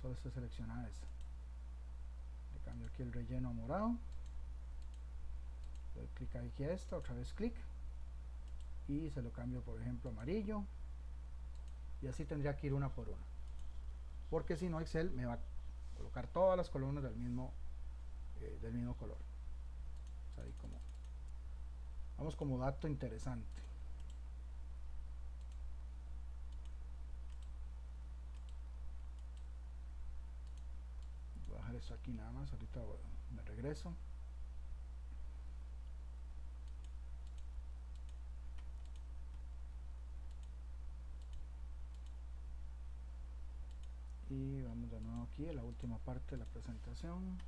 solo está seleccionada esta, le cambio aquí el relleno a morado, le doy clic aquí a esta, otra vez clic y se lo cambio por ejemplo amarillo, y así tendría que ir una por una, porque si no Excel me va a colocar todas las columnas del mismo color. O sea, ahí vamos como dato interesante. Voy a dejar esto aquí nada más, ahorita me regreso. Y vamos de nuevo aquí a la última parte de la presentación.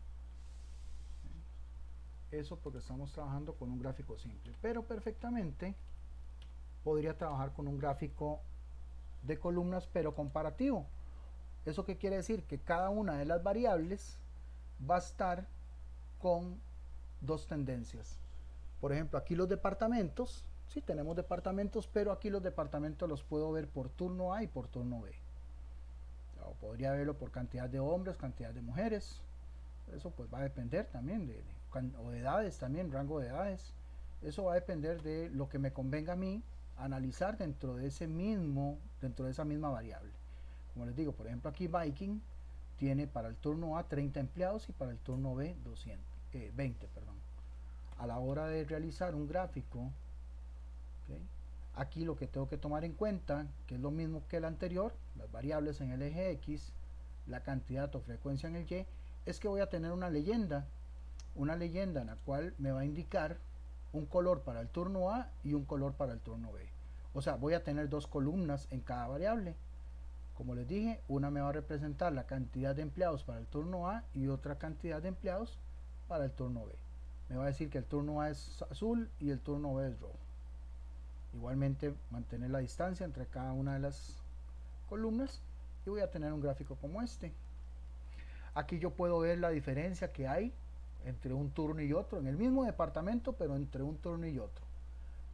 Eso porque estamos trabajando con un gráfico simple, pero perfectamente podría trabajar con un gráfico de columnas pero comparativo. ¿Eso qué quiere decir? Que cada una de las variables va a estar con dos tendencias. Por ejemplo, aquí los departamentos, sí tenemos departamentos, pero aquí los departamentos los puedo ver por turno A y por turno B. O podría verlo por cantidad de hombres, cantidad de mujeres. Eso pues va a depender también o de edades también, rango de edades. Eso va a depender de lo que me convenga a mí analizar dentro de esa misma variable. Como les digo, por ejemplo aquí Viking tiene para el turno A 30 empleados y para el turno B 20, perdón. A la hora de realizar un gráfico, ¿okay? Aquí lo que tengo que tomar en cuenta, que es lo mismo que el anterior, las variables en el eje X, la cantidad o frecuencia en el Y, es que voy a tener una leyenda en la cual me va a indicar un color para el turno A y un color para el turno B. O sea, voy a tener dos columnas en cada variable. Como les dije, una me va a representar la cantidad de empleados para el turno A y otra cantidad de empleados para el turno B. Me va a decir que el turno A es azul y el turno B es rojo. Igualmente mantener la distancia entre cada una de las columnas y voy a tener un gráfico como este. Aquí yo puedo ver la diferencia que hay entre un turno y otro, en el mismo departamento, pero entre un turno y otro.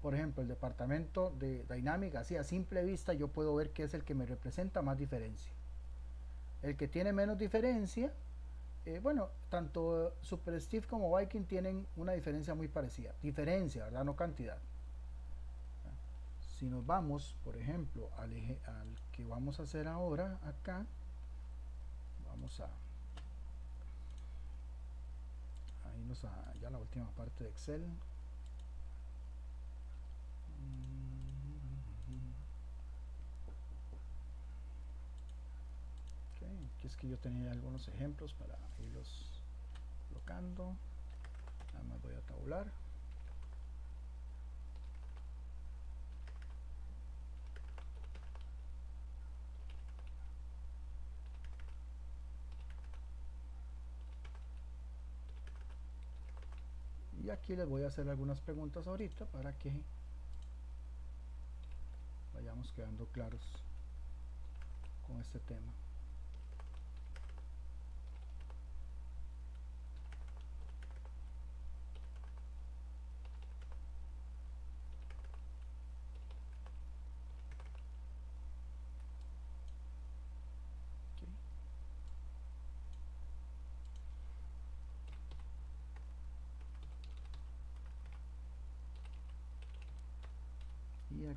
Por ejemplo, el departamento de Dynamic, así a simple vista yo puedo ver que es el que me representa más diferencia. El que tiene menos diferencia, bueno, tanto Super Steve como Viking tienen una diferencia muy parecida. Diferencia, ¿verdad? No cantidad. Si nos vamos, por ejemplo, al que vamos a hacer ahora, acá, vamos a irnos a ya la última parte de Excel. Okay, aquí es que yo tenía algunos ejemplos para irlos colocando. Nada más voy a tabular. Y aquí les voy a hacer algunas preguntas ahorita para que vayamos quedando claros con este tema.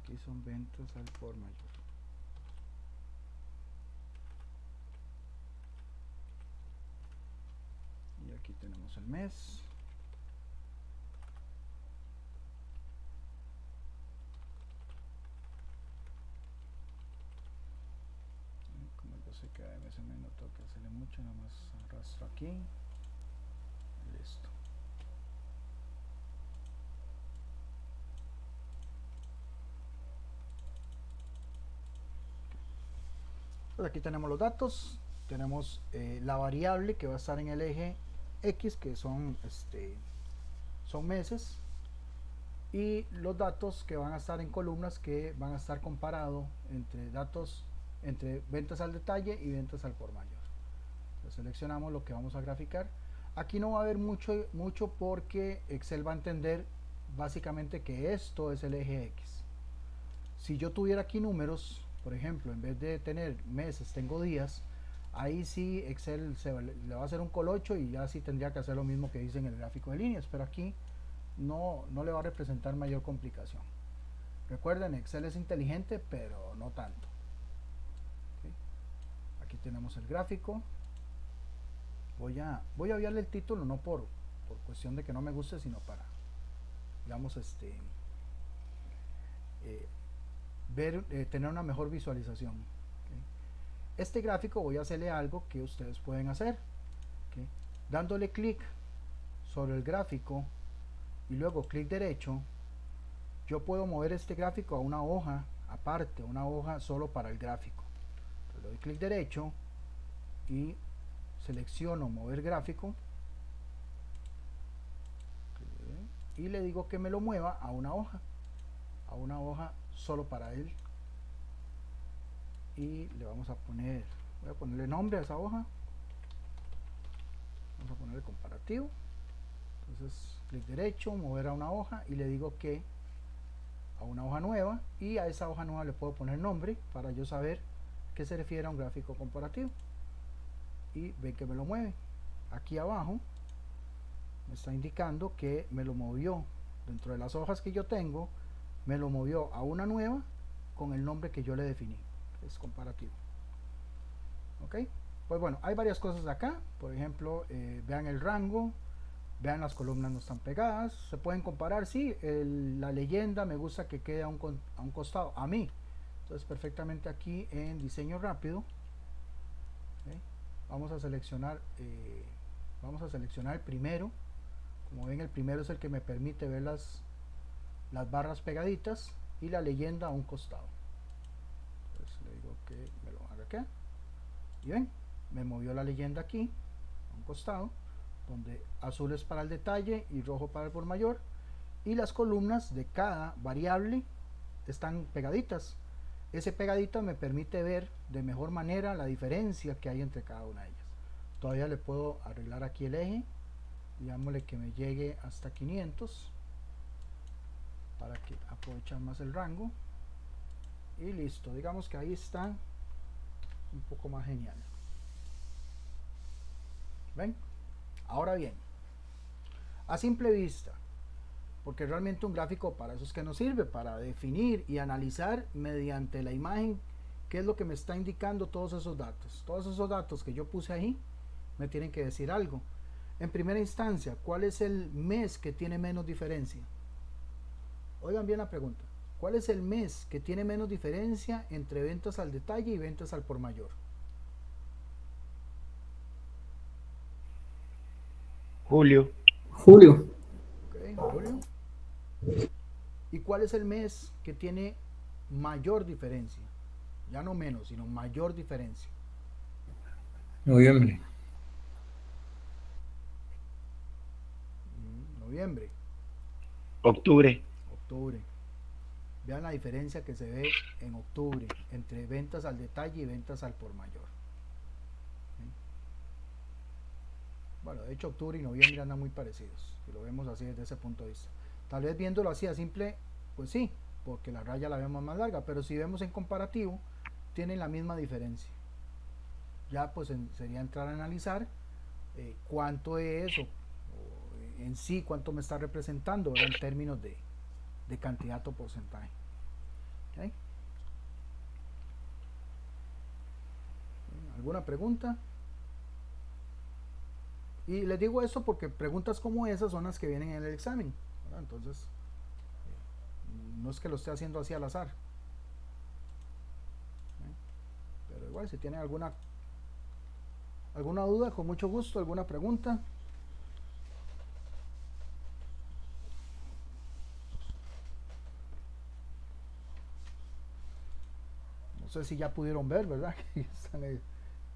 aquí son ventas al por mayor. Y aquí tenemos el mes. Como yo sé que a veces me noto que hacerle mucho, nada más arrastro aquí. Listo. Pues aquí tenemos los datos. Tenemos la variable que va a estar en el eje X, que son meses, y los datos que van a estar en columnas, que van a estar comparados entre datos entre ventas al detalle y ventas al por mayor. Entonces seleccionamos lo que vamos a graficar. Aquí no va a haber mucho porque Excel va a entender básicamente que esto es el eje X. Si yo tuviera aquí números, por ejemplo, en vez de tener meses tengo días, ahí sí Excel le va a hacer un colocho y ya sí tendría que hacer lo mismo que dice en el gráfico de líneas, pero aquí no le va a representar mayor complicación. Recuerden, Excel es inteligente, pero no tanto. ¿Okay? Aquí tenemos el gráfico. Voy a obviarle el título, no por cuestión de que no me guste, sino para, digamos, tener una mejor visualización. ¿Okay? Este gráfico voy a hacerle algo que ustedes pueden hacer. ¿Okay? Dándole clic sobre el gráfico y luego clic derecho, yo puedo mover este gráfico a una hoja aparte, una hoja solo para el gráfico. Entonces, le doy clic derecho y selecciono mover gráfico y le digo que me lo mueva a una hoja solo para él, y le vamos a poner, voy a ponerle nombre a esa hoja, vamos a ponerle comparativo. Entonces clic derecho, mover a una hoja, y le digo que a una hoja nueva, y a esa hoja nueva le puedo poner nombre para yo saber qué se refiere a un gráfico comparativo. Y ven que me lo mueve. Aquí abajo me está indicando que me lo movió dentro de las hojas que yo tengo, me lo movió a una nueva con el nombre que yo le definí, que es comparativo. Ok, pues bueno, hay varias cosas acá. Por ejemplo, vean el rango, vean las columnas no están pegadas, se pueden comparar. Sí, la leyenda me gusta que quede a un costado, a mí. Entonces perfectamente aquí en diseño rápido, ¿okay? Vamos a seleccionar el primero. Como ven, el primero es el que me permite ver las barras pegaditas y la leyenda a un costado. Entonces le digo que me lo haga acá, y ven, me movió la leyenda aquí a un costado, donde azul es para el detalle y rojo para el por mayor, y las columnas de cada variable están pegaditas. Ese pegadito me permite ver de mejor manera la diferencia que hay entre cada una de ellas. Todavía le puedo arreglar aquí el eje, digámosle que me llegue hasta 500 para que aprovechar más el rango, y listo. Digamos que ahí está un poco más genial. ¿Ven? Ahora bien, a simple vista, porque realmente un gráfico para eso es que nos sirve, para definir y analizar mediante la imagen qué es lo que me está indicando todos esos datos. Todos esos datos que yo puse ahí me tienen que decir algo. En primera instancia, ¿cuál es el mes que tiene menos diferencia? Oigan bien la pregunta. ¿Cuál es el mes que tiene menos diferencia entre ventas al detalle y ventas al por mayor? Julio. Julio. Okay, julio. ¿Y cuál es el mes que tiene mayor diferencia? Ya no menos, sino mayor diferencia. Noviembre. Noviembre. Octubre. Octubre. Vean la diferencia que se ve en octubre entre ventas al detalle y ventas al por mayor. ¿Sí? Bueno, de hecho octubre y noviembre andan muy parecidos, si lo vemos así desde ese punto de vista. Tal vez viéndolo así a simple, pues sí, porque la raya la vemos más larga, pero si vemos en comparativo, tienen la misma diferencia. Ya pues sería entrar a analizar cuánto es, o en sí cuánto me está representando, ¿verdad? En términos de cantidad o porcentaje. ¿Ok? ¿Alguna pregunta? Y les digo eso porque preguntas como esas son las que vienen en el examen, ¿verdad? Entonces, no es que lo esté haciendo así al azar. Pero igual, si tienen alguna duda, con mucho gusto, alguna pregunta. No sé si ya pudieron ver, ¿verdad?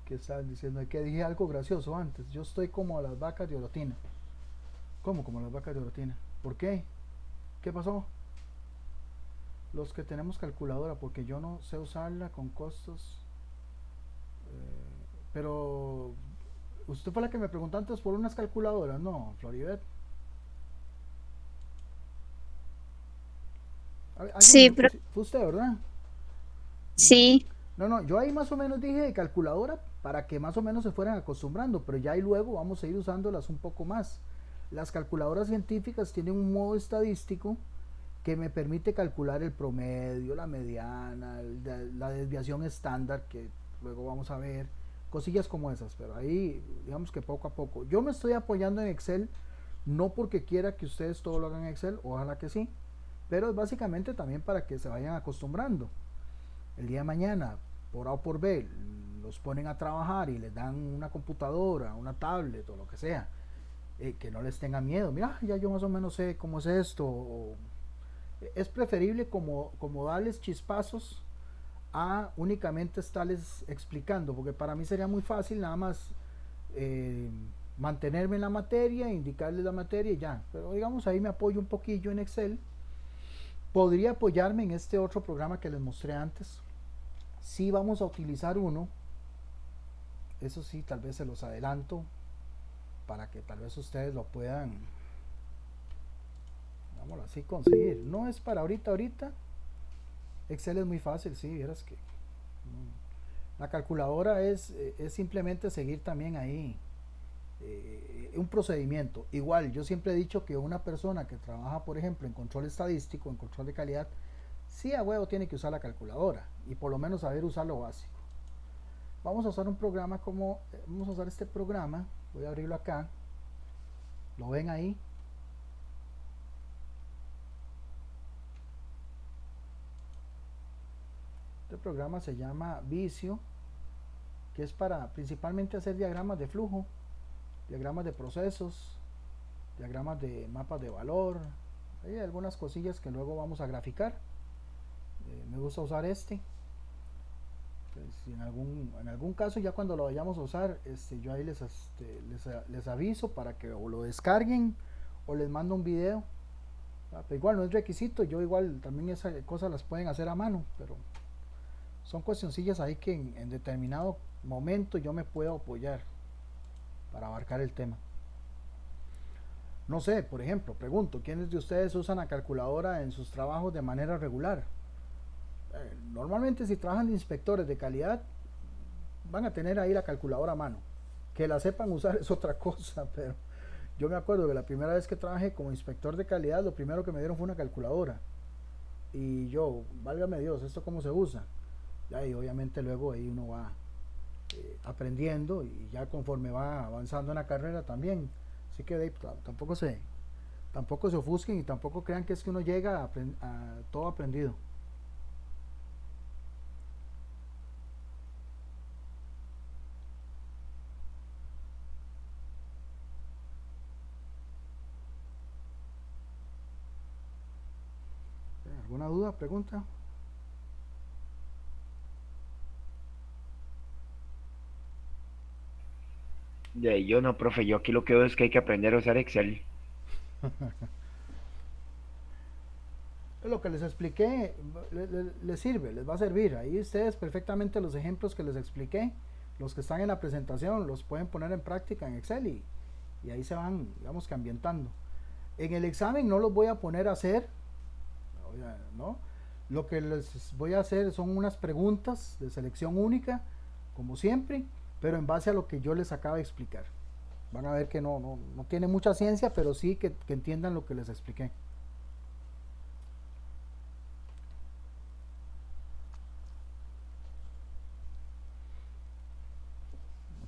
Que están diciendo que dije algo gracioso antes. Yo estoy como las vacas de Orotina. ¿Cómo como las vacas de Orotina? ¿Por qué? ¿Qué pasó? Los que tenemos calculadora, porque yo no sé usarla con costos. Pero usted fue la que me preguntó antes por unas calculadoras, ¿no, Floribet? Sí, pero Fue usted, ¿verdad? sí, No, yo ahí más o menos dije de calculadora para que más o menos se fueran acostumbrando, pero ya ahí luego vamos a ir usándolas un poco más. Las calculadoras científicas tienen un modo estadístico que me permite calcular el promedio, la mediana, la desviación estándar, que luego vamos a ver, cosillas como esas, pero ahí digamos que poco a poco. Yo me estoy apoyando en Excel, no porque quiera que ustedes todo lo hagan en Excel, ojalá que sí, pero es básicamente también para que se vayan acostumbrando. El día de mañana, por A o por B, los ponen a trabajar y les dan una computadora, una tablet o lo que sea, que no les tenga miedo. Mira, ya yo más o menos sé cómo es esto. Es preferible como darles chispazos a únicamente estarles explicando, porque para mí sería muy fácil nada más mantenerme en la materia, indicarles la materia y ya. Pero digamos, ahí me apoyo un poquillo en Excel. Podría apoyarme en este otro programa que les mostré antes. Si vamos a utilizar uno, eso sí, tal vez se los adelanto para que tal vez ustedes lo puedan, digámoslo así, conseguir. No es para ahorita. Excel es muy fácil, sí, vieras que la calculadora es simplemente seguir también ahí un procedimiento. Igual, yo siempre he dicho que una persona que trabaja, por ejemplo, en control estadístico, en control de calidad, sí a huevo tiene que usar la calculadora y por lo menos saber usar lo básico. Vamos a usar un programa vamos a usar este programa, voy a abrirlo acá, lo ven ahí. Este programa se llama Visio, que es para principalmente hacer diagramas de flujo, diagramas de procesos, diagramas de mapas de valor. Hay algunas cosillas que luego vamos a graficar. Me gusta usar este. Si en algún caso ya cuando lo vayamos a usar, yo ahí les aviso para que o lo descarguen o les mando un video. Pero igual no es requisito, yo igual también esas cosas las pueden hacer a mano, pero son cuestioncillas ahí que en determinado momento yo me puedo apoyar para abarcar el tema. No sé, por ejemplo, pregunto, ¿quiénes de ustedes usan la calculadora en sus trabajos de manera regular? Normalmente si trabajan de inspectores de calidad van a tener ahí la calculadora a mano. Que la sepan usar es otra cosa, pero yo me acuerdo que la primera vez que trabajé como inspector de calidad, lo primero que me dieron fue una calculadora. Y yo, válgame Dios, ¿esto cómo se usa? Y obviamente luego ahí uno va aprendiendo y ya conforme va avanzando en la carrera también. Así que tampoco se ofusquen y tampoco crean que es que uno llega a todo aprendido. ¿Alguna duda, pregunta? Yo no, profe, yo aquí lo que veo es que hay que aprender a usar Excel. Lo que les expliqué les sirve, les va a servir. Ahí ustedes perfectamente los ejemplos que les expliqué, los que están en la presentación, los pueden poner en práctica en Excel y ahí se van, digamos que ambientando. En el examen no los voy a poner a hacer, ¿no? Lo que les voy a hacer son unas preguntas de selección única, como siempre, pero en base a lo que yo les acabo de explicar. Van a ver que no tiene mucha ciencia, pero sí que entiendan lo que les expliqué.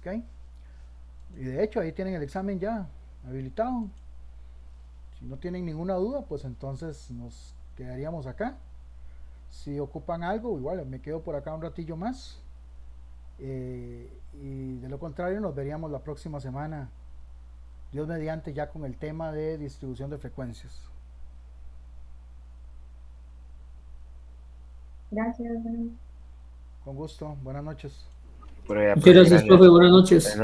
¿Ok? Y de hecho ahí tienen el examen ya habilitado. Si no tienen ninguna duda, pues entonces nos quedaríamos acá. Si ocupan algo, igual me quedo por acá un ratillo más. Y de lo contrario, nos veríamos la próxima semana, Dios mediante, ya con el tema de distribución de frecuencias. Gracias. Con gusto, buenas noches. Por allá, Muchas profe, gracias, profe. Buenas noches. Buenas